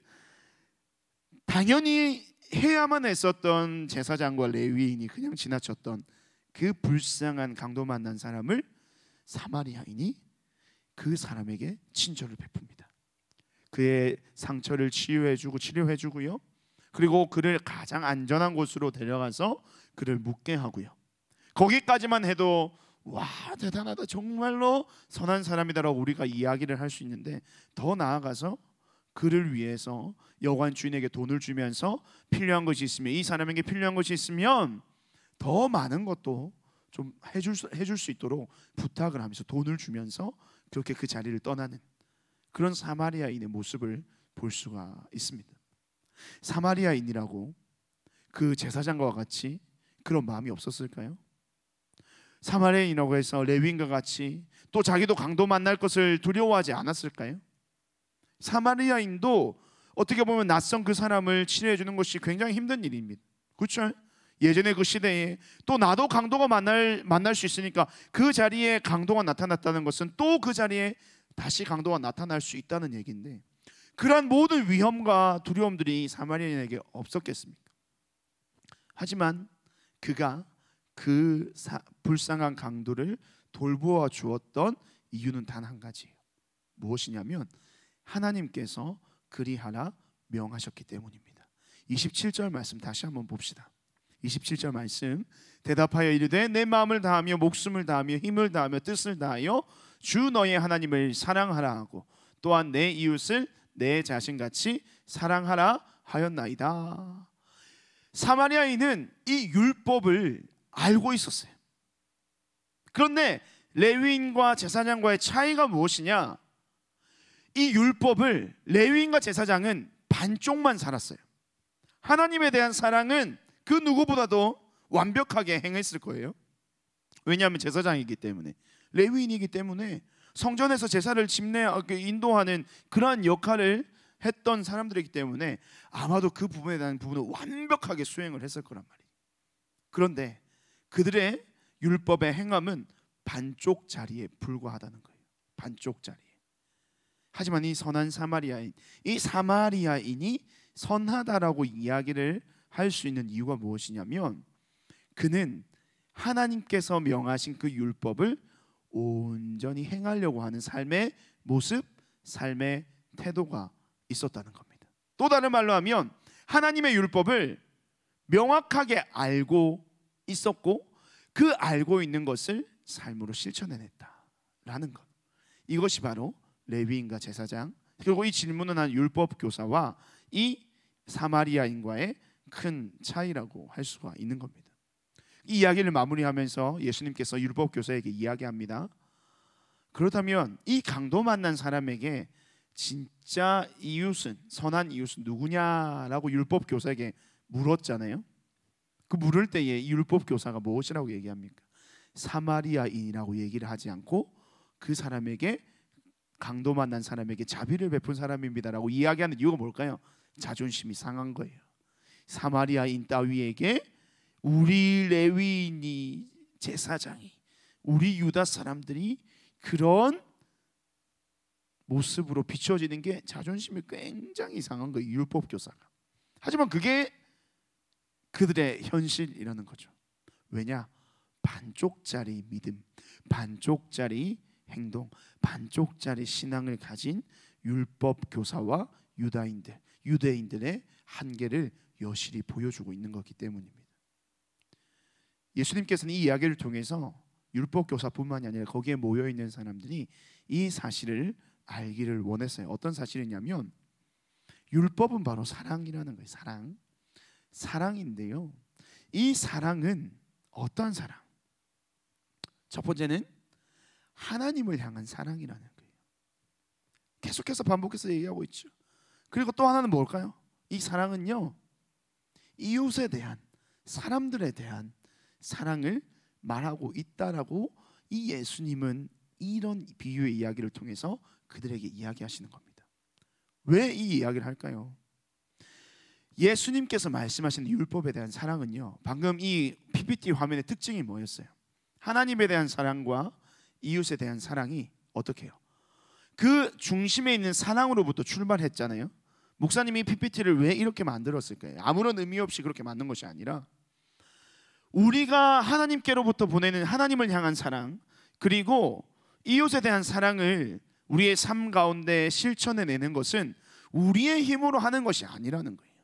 당연히 해야만 했었던 제사장과 레위인이 그냥 지나쳤던 그 불쌍한 강도 만난 사람을 사마리아인이 그 사람에게 친절을 베풉니다. 그의 상처를 치료해주고요. 그리고 그를 가장 안전한 곳으로 데려가서 그를 묵게 하고요. 거기까지만 해도 와, 대단하다, 정말로 선한 사람이다라고 우리가 이야기를 할 수 있는데, 더 나아가서 그를 위해서 여관 주인에게 돈을 주면서 필요한 것이 있으면, 이 사람에게 필요한 것이 있으면 더 많은 것도 좀 해줄 수 있도록 부탁을 하면서 돈을 주면서 그렇게 그 자리를 떠나는 그런 사마리아인의 모습을 볼 수가 있습니다. 사마리아인이라고 그 제사장과 같이 그런 마음이 없었을까요? 사마리아인이라고 해서 레위인과 같이 또 자기도 강도 만날 것을 두려워하지 않았을까요? 사마리아인도 어떻게 보면 낯선 그 사람을 치료해 주는 것이 굉장히 힘든 일입니다. 그렇죠? 예전에 그 시대에 또 나도 강도가 만날 수 있으니까 그 자리에 강도가 나타났다는 것은 또 그 자리에 다시 강도가 나타날 수 있다는 얘기인데, 그러한 모든 위험과 두려움들이 사마리아인에게 없었겠습니까? 하지만 그가 그 불쌍한 강도를 돌보아 주었던 이유는 단 한 가지예요. 무엇이냐면 하나님께서 그리하라 명하셨기 때문입니다. 27절 말씀 다시 한번 봅시다. 27절 말씀, 대답하여 이르되 내 마음을 다하며 목숨을 다하며 힘을 다하며 뜻을 다하여 주 너의 하나님을 사랑하라 하고 또한 내 이웃을 내 자신같이 사랑하라 하였나이다. 사마리아인은 이 율법을 알고 있었어요. 그런데 레위인과 제사장과의 차이가 무엇이냐? 이 율법을 레위인과 제사장은 반쪽만 살았어요. 하나님에 대한 사랑은 그 누구보다도 완벽하게 행했을 거예요. 왜냐하면 제사장이기 때문에, 레위인이기 때문에 성전에서 제사를 인도하는 그러한 역할을 했던 사람들이기 때문에 아마도 그 부분에 대한 부분을 완벽하게 수행을 했을 거란 말이에요. 그런데 그들의 율법의 행함은 반쪽짜리에 불과하다는 거예요. 반쪽짜리. 하지만 이 선한 사마리아인, 이 사마리아인이 선하다라고 이야기를 할 수 있는 이유가 무엇이냐면, 그는 하나님께서 명하신 그 율법을 온전히 행하려고 하는 삶의 모습, 삶의 태도가 있었다는 겁니다. 또 다른 말로 하면 하나님의 율법을 명확하게 알고 있었고 그 알고 있는 것을 삶으로 실천해냈다라는 것. 이것이 바로 레위인과 제사장, 그리고 이 질문을 한 율법 교사와 이 사마리아인과의 큰 차이라고 할 수가 있는 겁니다. 이 이야기를 마무리하면서 예수님께서 율법 교사에게 이야기합니다. 그렇다면 이 강도 만난 사람에게 진짜 이웃은, 선한 이웃은 누구냐라고 율법 교사에게 물었잖아요. 그 물을 때에 이 율법 교사가 무엇이라고 얘기합니까? 사마리아인이라고 얘기를 하지 않고 그 사람에게, 강도 만난 사람에게 자비를 베푼 사람입니다라고 이야기하는 이유가 뭘까요? 자존심이 상한 거예요. 사마리아인 따위에게 우리 레위인이, 제사장이, 우리 유다 사람들이 그런 모습으로 비춰지는 게 자존심이 굉장히 상한 거예요, 율법 교사가. 하지만 그게 그들의 현실이라는 거죠. 왜냐? 반쪽짜리 믿음, 반쪽짜리 행동, 반쪽짜리 신앙을 가진 율법 교사와 유대인들의 한계를 여실히 보여주고 있는 것이기 때문입니다. 예수님께서는 이 이야기를 통해서 율법 교사뿐만이 아니라 거기에 모여 있는 사람들이 이 사실을 알기를 원했어요. 어떤 사실이냐면 율법은 바로 사랑이라는 거예요. 사랑인데요, 이 사랑은 어떤 사랑? 첫 번째는 하나님을 향한 사랑이라는 거예요. 계속해서 반복해서 얘기하고 있죠. 그리고 또 하나는 뭘까요? 이 사랑은요, 이웃에 대한, 사람들에 대한 사랑을 말하고 있다라고 이 예수님은 이런 비유의 이야기를 통해서 그들에게 이야기하시는 겁니다. 왜 이 이야기를 할까요? 예수님께서 말씀하신 율법에 대한 사랑은요, 방금 이 PPT 화면의 특징이 뭐였어요? 하나님에 대한 사랑과 이웃에 대한 사랑이 어떻게 해요? 그 중심에 있는 사랑으로부터 출발했잖아요. 목사님이 PPT를 왜 이렇게 만들었을까요? 아무런 의미 없이 그렇게 만든 것이 아니라 우리가 하나님께로부터 보내는 하나님을 향한 사랑, 그리고 이웃에 대한 사랑을 우리의 삶 가운데 실천해내는 것은 우리의 힘으로 하는 것이 아니라는 거예요.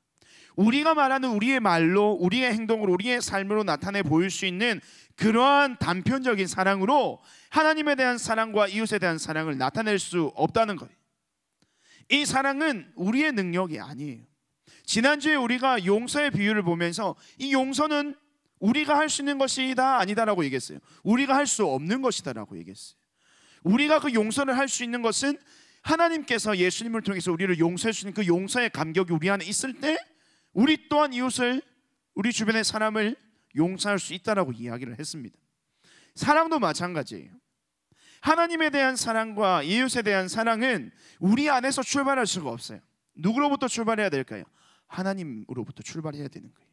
우리가 말하는 우리의 말로, 우리의 행동으로, 우리의 삶으로 나타내 보일 수 있는 그러한 단편적인 사랑으로 하나님에 대한 사랑과 이웃에 대한 사랑을 나타낼 수 없다는 거예요. 이 사랑은 우리의 능력이 아니에요. 지난주에 우리가 용서의 비유를 보면서 이 용서는 우리가 할 수 있는 것이다 아니다라고 얘기했어요. 우리가 할 수 없는 것이다라고 얘기했어요. 우리가 그 용서를 할 수 있는 것은 하나님께서 예수님을 통해서 우리를 용서할 수 있는 그 용서의 감격이 우리 안에 있을 때 우리 또한 이웃을, 우리 주변의 사람을 용서할 수 있다라고 이야기를 했습니다. 사랑도 마찬가지예요. 하나님에 대한 사랑과 이웃에 대한 사랑은 우리 안에서 출발할 수가 없어요. 누구로부터 출발해야 될까요? 하나님으로부터 출발해야 되는 거예요.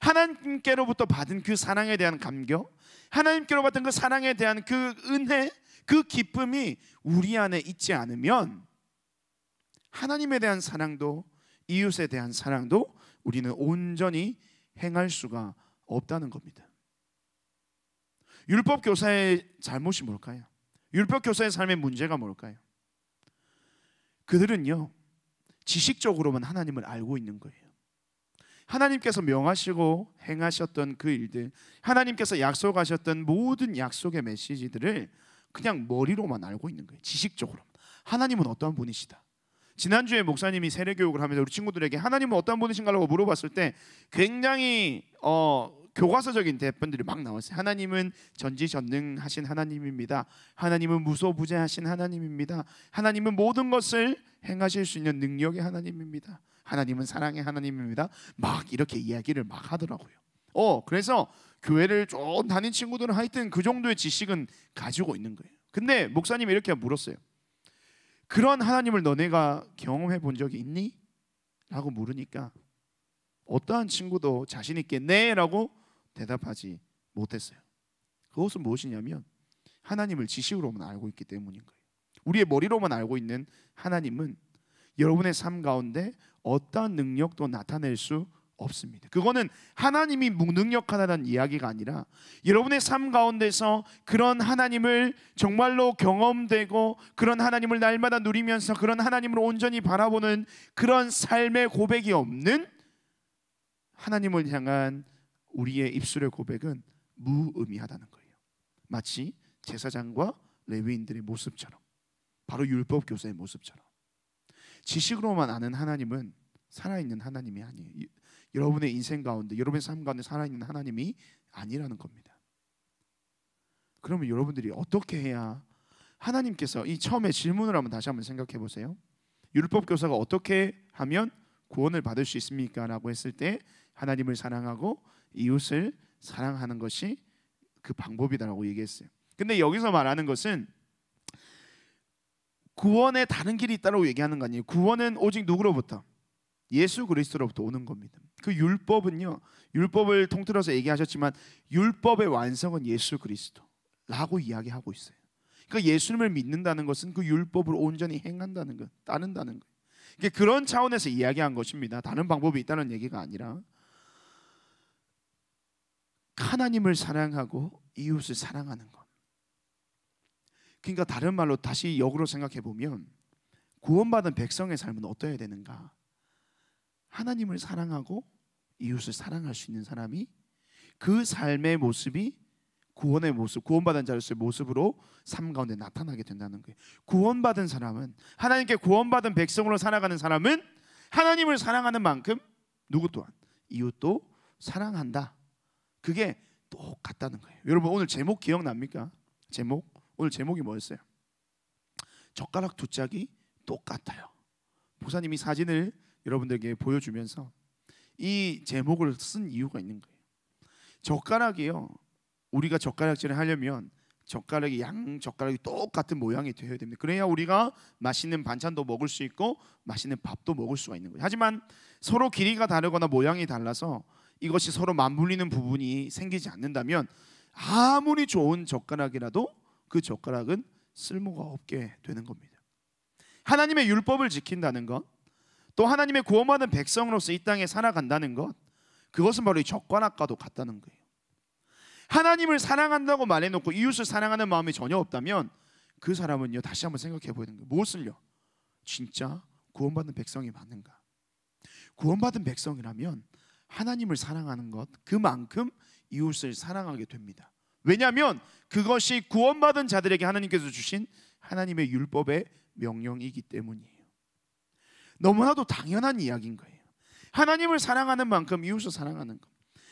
하나님께로부터 받은 그 사랑에 대한 감격, 하나님께로 받은 그 사랑에 대한 그 은혜, 그 기쁨이 우리 안에 있지 않으면 하나님에 대한 사랑도 이웃에 대한 사랑도 우리는 온전히 행할 수가 없다는 겁니다. 율법 교사의 잘못이 뭘까요? 율법 교사의 삶의 문제가 뭘까요? 그들은요, 지식적으로만 하나님을 알고 있는 거예요. 하나님께서 명하시고 행하셨던 그 일들, 하나님께서 약속하셨던 모든 약속의 메시지들을 그냥 머리로만 알고 있는 거예요. 지식적으로. 하나님은 어떠한 분이시다. 지난주에 목사님이 세례교육을 하면서 우리 친구들에게 하나님은 어떠한 분이신가라고 물어봤을 때 굉장히 교과서적인 답변들이 막 나왔어요. 하나님은 전지전능하신 하나님입니다. 하나님은 무소부재하신 하나님입니다. 하나님은 모든 것을 행하실 수 있는 능력의 하나님입니다. 하나님은 사랑의 하나님입니다. 막 이렇게 이야기를 막 하더라고요. 그래서 교회를 좀 다닌 친구들은 하여튼 그 정도의 지식은 가지고 있는 거예요. 근데 목사님이 이렇게 물었어요. 그런 하나님을 너네가 경험해 본 적이 있니? 라고 물으니까 어떠한 친구도 자신 있게 네 라고 대답하지 못했어요. 그것은 무엇이냐면 하나님을 지식으로만 알고 있기 때문인 거예요. 우리의 머리로만 알고 있는 하나님은 여러분의 삶 가운데 어떠한 능력도 나타낼 수 없습니다. 그거는 하나님이 무능력하다는 이야기가 아니라 여러분의 삶 가운데서 그런 하나님을 정말로 경험되고 그런 하나님을 날마다 누리면서 그런 하나님을 온전히 바라보는 그런 삶의 고백이 없는 하나님을 향한 우리의 입술의 고백은 무의미하다는 거예요. 마치 제사장과 레위인들의 모습처럼, 바로 율법 교사의 모습처럼. 지식으로만 아는 하나님은 살아있는 하나님이 아니에요. 여러분의 인생 가운데, 여러분의 삶 가운데 살아있는 하나님이 아니라는 겁니다. 그러면 여러분들이 어떻게 해야 하나님께서 이 처음에 질문을 한번 다시 한번 생각해 보세요. 율법 교사가 어떻게 하면 구원을 받을 수 있습니까? 라고 했을 때 하나님을 사랑하고 이웃을 사랑하는 것이 그 방법이다라고 얘기했어요. 근데 여기서 말하는 것은 구원에 다른 길이 있다고 얘기하는 거 아니에요. 구원은 오직 누구로부터? 예수 그리스도로부터 오는 겁니다. 그 율법은요, 율법을 통틀어서 얘기하셨지만 율법의 완성은 예수 그리스도라고 이야기하고 있어요. 그러니까 예수님을 믿는다는 것은 그 율법을 온전히 행한다는 것, 따른다는 것. 그런 차원에서 이야기한 것입니다. 다른 방법이 있다는 얘기가 아니라 하나님을 사랑하고 이웃을 사랑하는 것. 그러니까 다른 말로 다시 역으로 생각해 보면 구원받은 백성의 삶은 어떠해야 되는가? 하나님을 사랑하고 이웃을 사랑할 수 있는 사람이 그 삶의 모습이 구원의 모습, 구원받은 자로서의 모습으로 삶 가운데 나타나게 된다는 거예요. 구원받은 사람은, 하나님께 구원받은 백성으로 살아가는 사람은 하나님을 사랑하는 만큼 누구 또한 이웃도 사랑한다. 그게 똑같다는 거예요. 여러분 오늘 제목 기억납니까? 오늘 제목이 뭐였어요? 젓가락 두 짝이 똑같아요. 목사님이 사진을 여러분들에게 보여주면서 이 제목을 쓴 이유가 있는 거예요. 젓가락이요, 우리가 젓가락질을 하려면 젓가락이 양 젓가락이 똑같은 모양이 되어야 됩니다. 그래야 우리가 맛있는 반찬도 먹을 수 있고 맛있는 밥도 먹을 수가 있는 거예요. 하지만 서로 길이가 다르거나 모양이 달라서 이것이 서로 맞물리는 부분이 생기지 않는다면 아무리 좋은 젓가락이라도 그 젓가락은 쓸모가 없게 되는 겁니다. 하나님의 율법을 지킨다는 것, 또 하나님의 구원받은 백성으로서 이 땅에 살아간다는 것, 그것은 바로 이 젓가락과도 같다는 거예요. 하나님을 사랑한다고 말해놓고 이웃을 사랑하는 마음이 전혀 없다면 그 사람은요, 다시 한번 생각해 보는 거예요. 무엇을요? 진짜 구원받은 백성이 맞는가? 구원받은 백성이라면 하나님을 사랑하는 것, 그만큼 이웃을 사랑하게 됩니다. 왜냐하면 그것이 구원받은 자들에게 하나님께서 주신 하나님의 율법의 명령이기 때문이에요. 너무나도 당연한 이야기인 거예요. 하나님을 사랑하는 만큼 이웃을 사랑하는 것,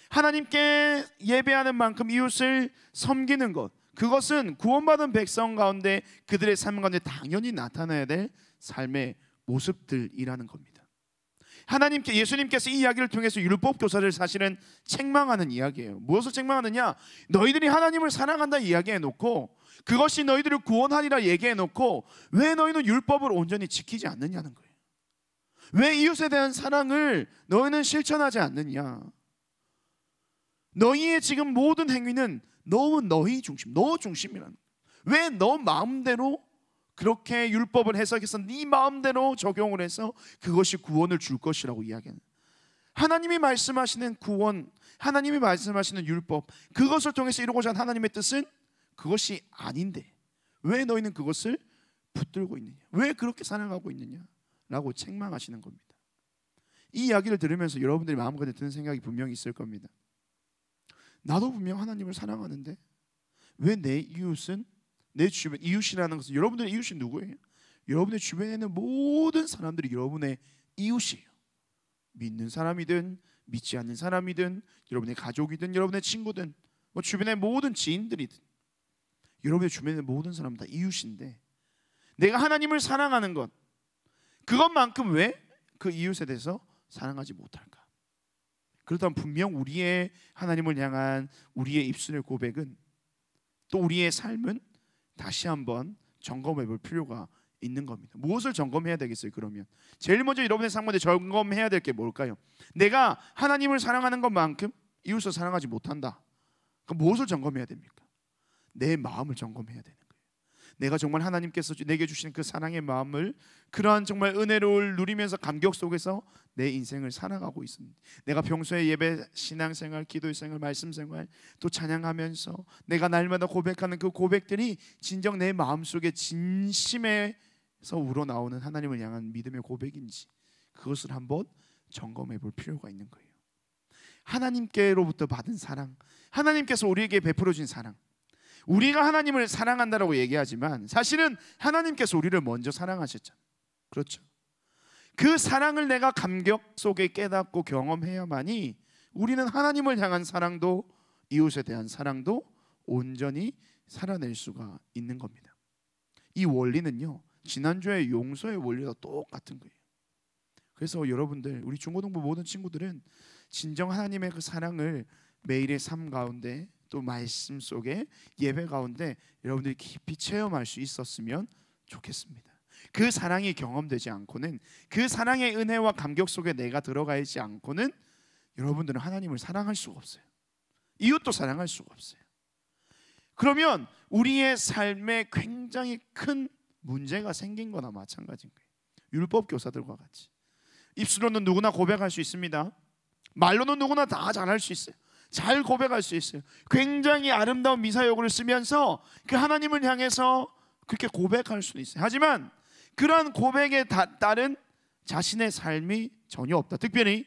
하나님께 예배하는 만큼 이웃을 섬기는 것, 그것은 구원받은 백성 가운데 그들의 삶 가운데 당연히 나타나야 될 삶의 모습들이라는 겁니다. 예수님께서 이 이야기를 통해서 율법 교사를 사실은 책망하는 이야기예요. 무엇을 책망하느냐? 너희들이 하나님을 사랑한다 이야기해 놓고 그것이 너희들을 구원하리라 얘기해 놓고 왜 너희는 율법을 온전히 지키지 않느냐는 거예요. 왜 이웃에 대한 사랑을 너희는 실천하지 않느냐? 너희의 지금 모든 행위는 너무 너희 중심, 너 중심이라는 거예요. 왜 너 마음대로 그렇게 율법을 해석해서 네 마음대로 적용을 해서 그것이 구원을 줄 것이라고 이야기하는, 하나님이 말씀하시는 구원, 하나님이 말씀하시는 율법, 그것을 통해서 이루고자 하는 하나님의 뜻은 그것이 아닌데 왜 너희는 그것을 붙들고 있느냐, 왜 그렇게 살아가고 있느냐 라고 책망하시는 겁니다. 이 이야기를 들으면서 여러분들이 마음가짐에 드는 생각이 분명히 있을 겁니다. 나도 분명 하나님을 사랑하는데 왜 내 이웃은, 내 주변, 이웃이라는 것은 여러분들의 이웃이 누구예요? 여러분의 주변에 있는 모든 사람들이 여러분의 이웃이에요. 믿는 사람이든 믿지 않는 사람이든 여러분의 가족이든 여러분의 친구든 뭐 주변의 모든 지인들이든 여러분의 주변에 있는 모든 사람 다 이웃인데 내가 하나님을 사랑하는 것, 그것만큼 왜 그 이웃에 대해서 사랑하지 못할까? 그렇다면 분명 우리의 하나님을 향한 우리의 입술의 고백은, 또 우리의 삶은 다시 한번 점검해 볼 필요가 있는 겁니다. 무엇을 점검해야 되겠어요? 그러면 제일 먼저 여러분의 삶 가운데 점검해야 될 게 뭘까요? 내가 하나님을 사랑하는 것만큼 이웃을 사랑하지 못한다. 그럼 무엇을 점검해야 됩니까? 내 마음을 점검해야 되는 거예요. 내가 정말 하나님께서 내게 주신 그 사랑의 마음을, 그러한 정말 은혜를 누리면서 감격 속에서 내 인생을 살아가고 있습니다. 내가 평소에 예배, 신앙생활, 기도생활, 말씀생활, 또 찬양하면서 내가 날마다 고백하는 그 고백들이 진정 내 마음속에 진심에서 우러나오는 하나님을 향한 믿음의 고백인지, 그것을 한번 점검해 볼 필요가 있는 거예요. 하나님께로부터 받은 사랑, 하나님께서 우리에게 베풀어 준 사랑, 우리가 하나님을 사랑한다라고 얘기하지만 사실은 하나님께서 우리를 먼저 사랑하셨잖아요. 그렇죠? 그 사랑을 내가 감격 속에 깨닫고 경험해야만이 우리는 하나님을 향한 사랑도 이웃에 대한 사랑도 온전히 살아낼 수가 있는 겁니다. 이 원리는요, 지난주에 용서의 원리와 똑같은 거예요. 그래서 여러분들, 우리 중고등부 모든 친구들은 진정 하나님의 그 사랑을 매일의 삶 가운데, 또 말씀 속에, 예배 가운데 여러분들이 깊이 체험할 수 있었으면 좋겠습니다. 그 사랑이 경험되지 않고는, 그 사랑의 은혜와 감격 속에 내가 들어가 있지 않고는 여러분들은 하나님을 사랑할 수가 없어요. 이웃도 사랑할 수가 없어요. 그러면 우리의 삶에 굉장히 큰 문제가 생긴 거나 마찬가지인 거예요. 율법 교사들과 같이 입술로는 누구나 고백할 수 있습니다. 말로는 누구나 다 잘할 수 있어요. 잘 고백할 수 있어요. 굉장히 아름다운 미사여구를 쓰면서 그 하나님을 향해서 그렇게 고백할 수는 있어요. 하지만 그러한 고백에 따른 자신의 삶이 전혀 없다. 특별히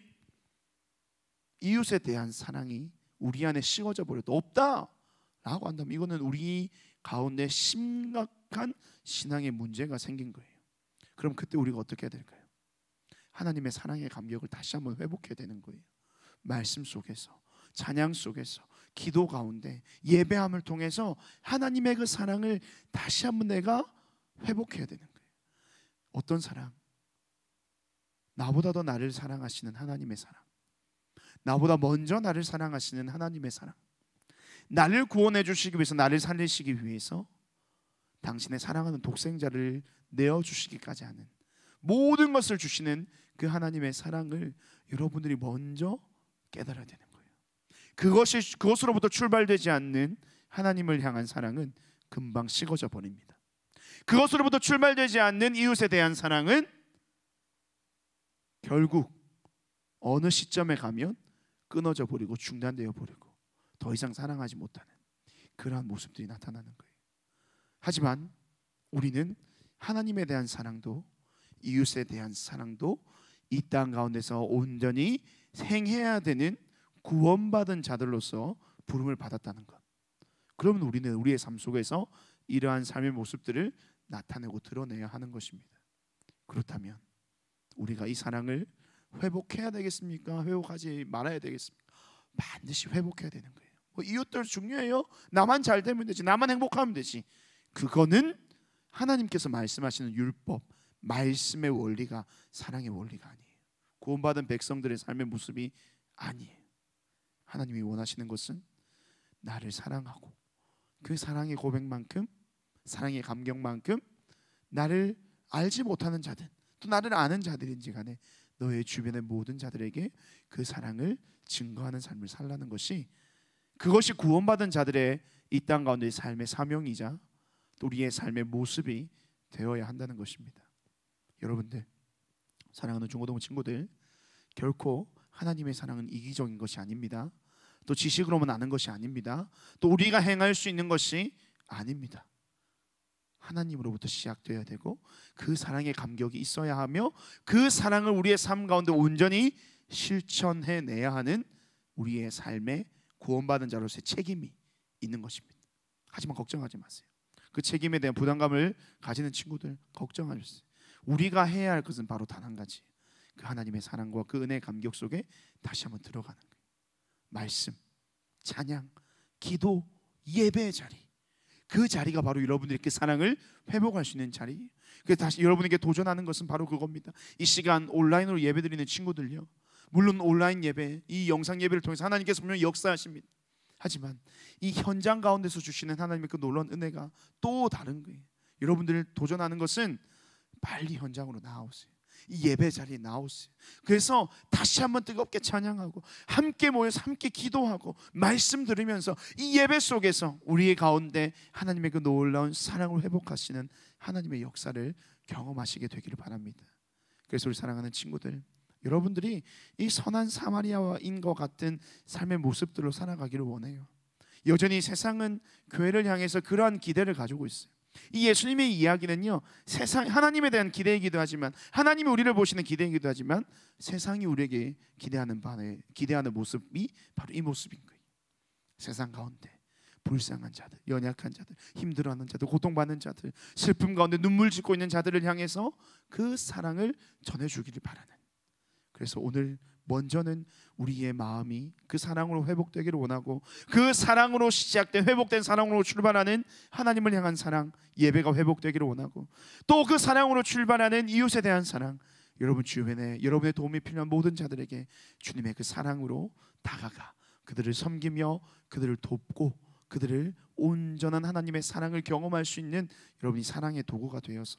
이웃에 대한 사랑이 우리 안에 식어져 버려도 없다라고 한다면 이거는 우리 가운데 심각한 신앙의 문제가 생긴 거예요. 그럼 그때 우리가 어떻게 해야 될까요? 하나님의 사랑의 감격을 다시 한번 회복해야 되는 거예요. 말씀 속에서, 찬양 속에서, 기도 가운데, 예배함을 통해서 하나님의 그 사랑을 다시 한번 내가 회복해야 되는 거예요. 어떤 사랑? 나보다 더 나를 사랑하시는 하나님의 사랑, 나보다 먼저 나를 사랑하시는 하나님의 사랑, 나를 구원해 주시기 위해서, 나를 살리시기 위해서 당신의 사랑하는 독생자를 내어주시기까지 하는 모든 것을 주시는 그 하나님의 사랑을 여러분들이 먼저 깨달아야 되는 거예요. 그것으로부터 출발되지 않는 하나님을 향한 사랑은 금방 식어져 버립니다. 그것으로부터 출발되지 않는 이웃에 대한 사랑은 결국 어느 시점에 가면 끊어져 버리고 중단되어 버리고 더 이상 사랑하지 못하는 그러한 모습들이 나타나는 거예요. 하지만 우리는 하나님에 대한 사랑도 이웃에 대한 사랑도 이 땅 가운데서 온전히 행해야 되는 구원받은 자들로서 부름을 받았다는 것. 그러면 우리는 우리의 삶 속에서 이러한 삶의 모습들을 나타내고 드러내야 하는 것입니다. 그렇다면 우리가 이 사랑을 회복해야 되겠습니까? 회복하지 말아야 되겠습니까? 반드시 회복해야 되는 거예요. 이웃들 중요해요. 나만 잘 되면 되지, 나만 행복하면 되지. 그거는 하나님께서 말씀하시는 율법, 말씀의 원리가 사랑의 원리가 아니에요. 구원받은 백성들의 삶의 모습이 아니에요. 하나님이 원하시는 것은 나를 사랑하고 그 사랑의 고백만큼, 사랑의 감격만큼 나를 알지 못하는 자들, 또 나를 아는 자들인지 간에 너의 주변의 모든 자들에게 그 사랑을 증거하는 삶을 살라는 것이, 그것이 구원받은 자들의 이 땅 가운데의 삶의 사명이자 또 우리의 삶의 모습이 되어야 한다는 것입니다. 여러분들, 사랑하는 중고등부 친구들, 결코 하나님의 사랑은 이기적인 것이 아닙니다. 또 지식으로만 아는 것이 아닙니다. 또 우리가 행할 수 있는 것이 아닙니다. 하나님으로부터 시작되어야 되고 그 사랑의 감격이 있어야 하며 그 사랑을 우리의 삶 가운데 온전히 실천해내야 하는 우리의 삶의 구원받은 자로서의 책임이 있는 것입니다. 하지만 걱정하지 마세요. 그 책임에 대한 부담감을 가지는 친구들, 걱정하지 마세요. 우리가 해야 할 것은 바로 단 한 가지, 그 하나님의 사랑과 그 은혜의 감격 속에 다시 한번 들어가는 거예요. 말씀, 찬양, 기도, 예배의 자리, 그 자리가 바로 여러분들의 그 사랑을 회복할 수 있는 자리예요. 그래서 다시 여러분에게 도전하는 것은 바로 그겁니다. 이 시간 온라인으로 예배드리는 친구들요, 물론 온라인 예배, 이 영상 예배를 통해서 하나님께서 분명히 역사하십니다. 하지만 이 현장 가운데서 주시는 하나님의 그 놀라운 은혜가 또 다른 거예요. 여러분들 도전하는 것은 빨리 현장으로 나오세요. 이 예배 자리에 나오세요. 그래서 다시 한번 뜨겁게 찬양하고 함께 모여서 함께 기도하고 말씀 들으면서 이 예배 속에서 우리의 가운데 하나님의 그 놀라운 사랑을 회복하시는 하나님의 역사를 경험하시게 되기를 바랍니다. 그래서 우리 사랑하는 친구들, 여러분들이 이 선한 사마리아인과 같은 삶의 모습들로 살아가기를 원해요. 여전히 세상은 교회를 향해서 그러한 기대를 가지고 있어요. 이 예수님의 이야기는요, 세상 하나님에 대한 기대이기도 하지만, 하나님이 우리를 보시는 기대이기도 하지만, 세상이 우리에게 기대하는 모습이 바로 이 모습인 거예요. 세상 가운데 불쌍한 자들, 연약한 자들, 힘들어하는 자들, 고통받는 자들, 슬픔 가운데 눈물 짓고 있는 자들을 향해서 그 사랑을 전해주기를 바라는, 그래서 오늘 먼저는 우리의 마음이 그 사랑으로 회복되기를 원하고, 그 사랑으로 시작된 회복된 사랑으로 출발하는 하나님을 향한 사랑, 예배가 회복되기를 원하고, 또 그 사랑으로 출발하는 이웃에 대한 사랑, 여러분 주변에 여러분의 도움이 필요한 모든 자들에게 주님의 그 사랑으로 다가가 그들을 섬기며 그들을 돕고 그들을 온전한 하나님의 사랑을 경험할 수 있는 여러분이 사랑의 도구가 되어서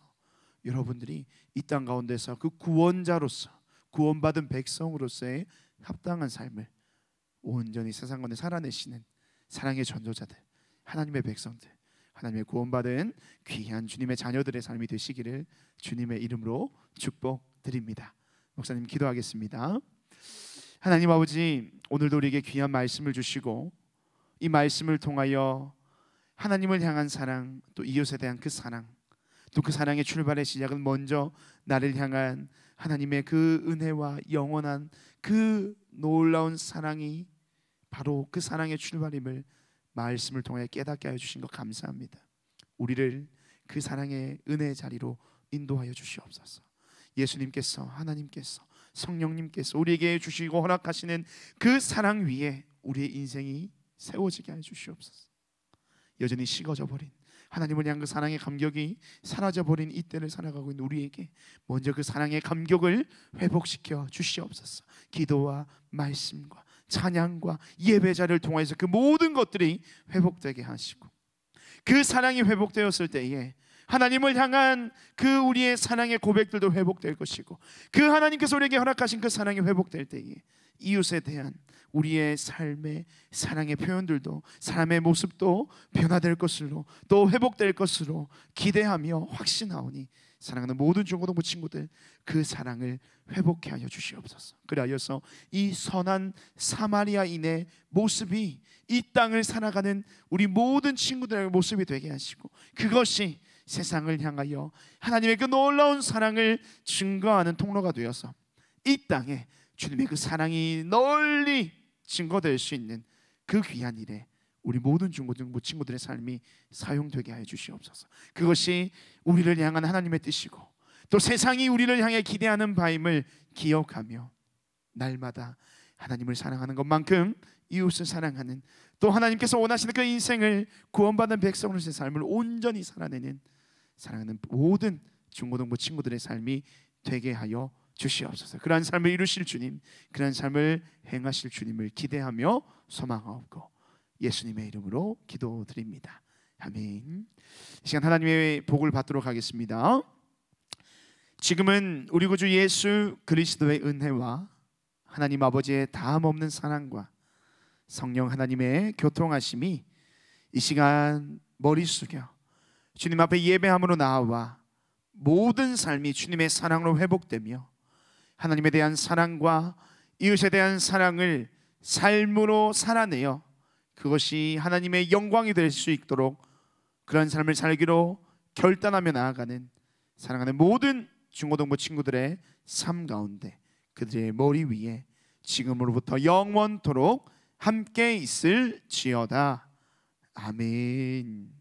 여러분들이 이 땅 가운데서 그 구원자로서, 구원받은 백성으로서의 합당한 삶을 온전히 세상 가운데 살아내시는 사랑의 전도자들, 하나님의 백성들, 하나님의 구원받은 귀한 주님의 자녀들의 삶이 되시기를 주님의 이름으로 축복드립니다. 목사님 기도하겠습니다. 하나님 아버지, 오늘도 우리에게 귀한 말씀을 주시고 이 말씀을 통하여 하나님을 향한 사랑, 또 이웃에 대한 그 사랑, 또 그 사랑의 출발의 시작은 먼저 나를 향한 하나님의 그 은혜와 영원한 그 놀라운 사랑이 바로 그 사랑의 출발임을 말씀을 통해 깨닫게 하여 주신 것 감사합니다. 우리를 그 사랑의 은혜의 자리로 인도하여 주시옵소서. 예수님께서, 하나님께서, 성령님께서 우리에게 주시고 허락하시는 그 사랑 위에 우리의 인생이 세워지게 하여 주시옵소서. 여전히 식어져 버린 하나님을 향한 그 사랑의 감격이 사라져버린 이때를 살아가고 있는 우리에게 먼저 그 사랑의 감격을 회복시켜 주시옵소서. 기도와 말씀과 찬양과 예배자를 통해서 그 모든 것들이 회복되게 하시고, 그 사랑이 회복되었을 때에 하나님을 향한 그 우리의 사랑의 고백들도 회복될 것이고, 그 하나님께서 우리에게 허락하신 그 사랑이 회복될 때에 이웃에 대한 우리의 삶의 사랑의 표현들도, 사람의 모습도 변화될 것으로, 또 회복될 것으로 기대하며 확신하오니 사랑하는 모든 중고등부 친구들, 그 사랑을 회복케 하여 주시옵소서. 그리하여서 이 선한 사마리아인의 모습이 이 땅을 살아가는 우리 모든 친구들의 모습이 되게 하시고, 그것이 세상을 향하여 하나님의 그 놀라운 사랑을 증거하는 통로가 되어서 이 땅에 주님의 그 사랑이 널리 증거될 수 있는 그 귀한 일에 우리 모든 중고등부 친구들의 삶이 사용되게 하여 주시옵소서. 그것이 우리를 향한 하나님의 뜻이고, 또 세상이 우리를 향해 기대하는 바임을 기억하며 날마다 하나님을 사랑하는 것만큼 이웃을 사랑하는, 또 하나님께서 원하시는 그 인생을 구원받은 백성으로서의 삶을 온전히 살아내는 사랑하는 모든 중고등부 친구들의 삶이 되게 하여 주시옵소서. 그러한 삶을 이루실 주님, 그러한 삶을 행하실 주님을 기대하며 소망하옵고 예수님의 이름으로 기도드립니다. 아멘. 이 시간 하나님의 복을 받도록 하겠습니다. 지금은 우리 구주 예수 그리스도의 은혜와 하나님 아버지의 다함없는 사랑과 성령 하나님의 교통하심이 이 시간 머리 숙여 주님 앞에 예배함으로 나아와 모든 삶이 주님의 사랑으로 회복되며 하나님에 대한 사랑과 이웃에 대한 사랑을 삶으로 살아내어 그것이 하나님의 영광이 될 수 있도록 그런 삶을 살기로 결단하며 나아가는 사랑하는 모든 중고등부 친구들의 삶 가운데 그들의 머리 위에 지금으로부터 영원토록 함께 있을지어다. 아멘.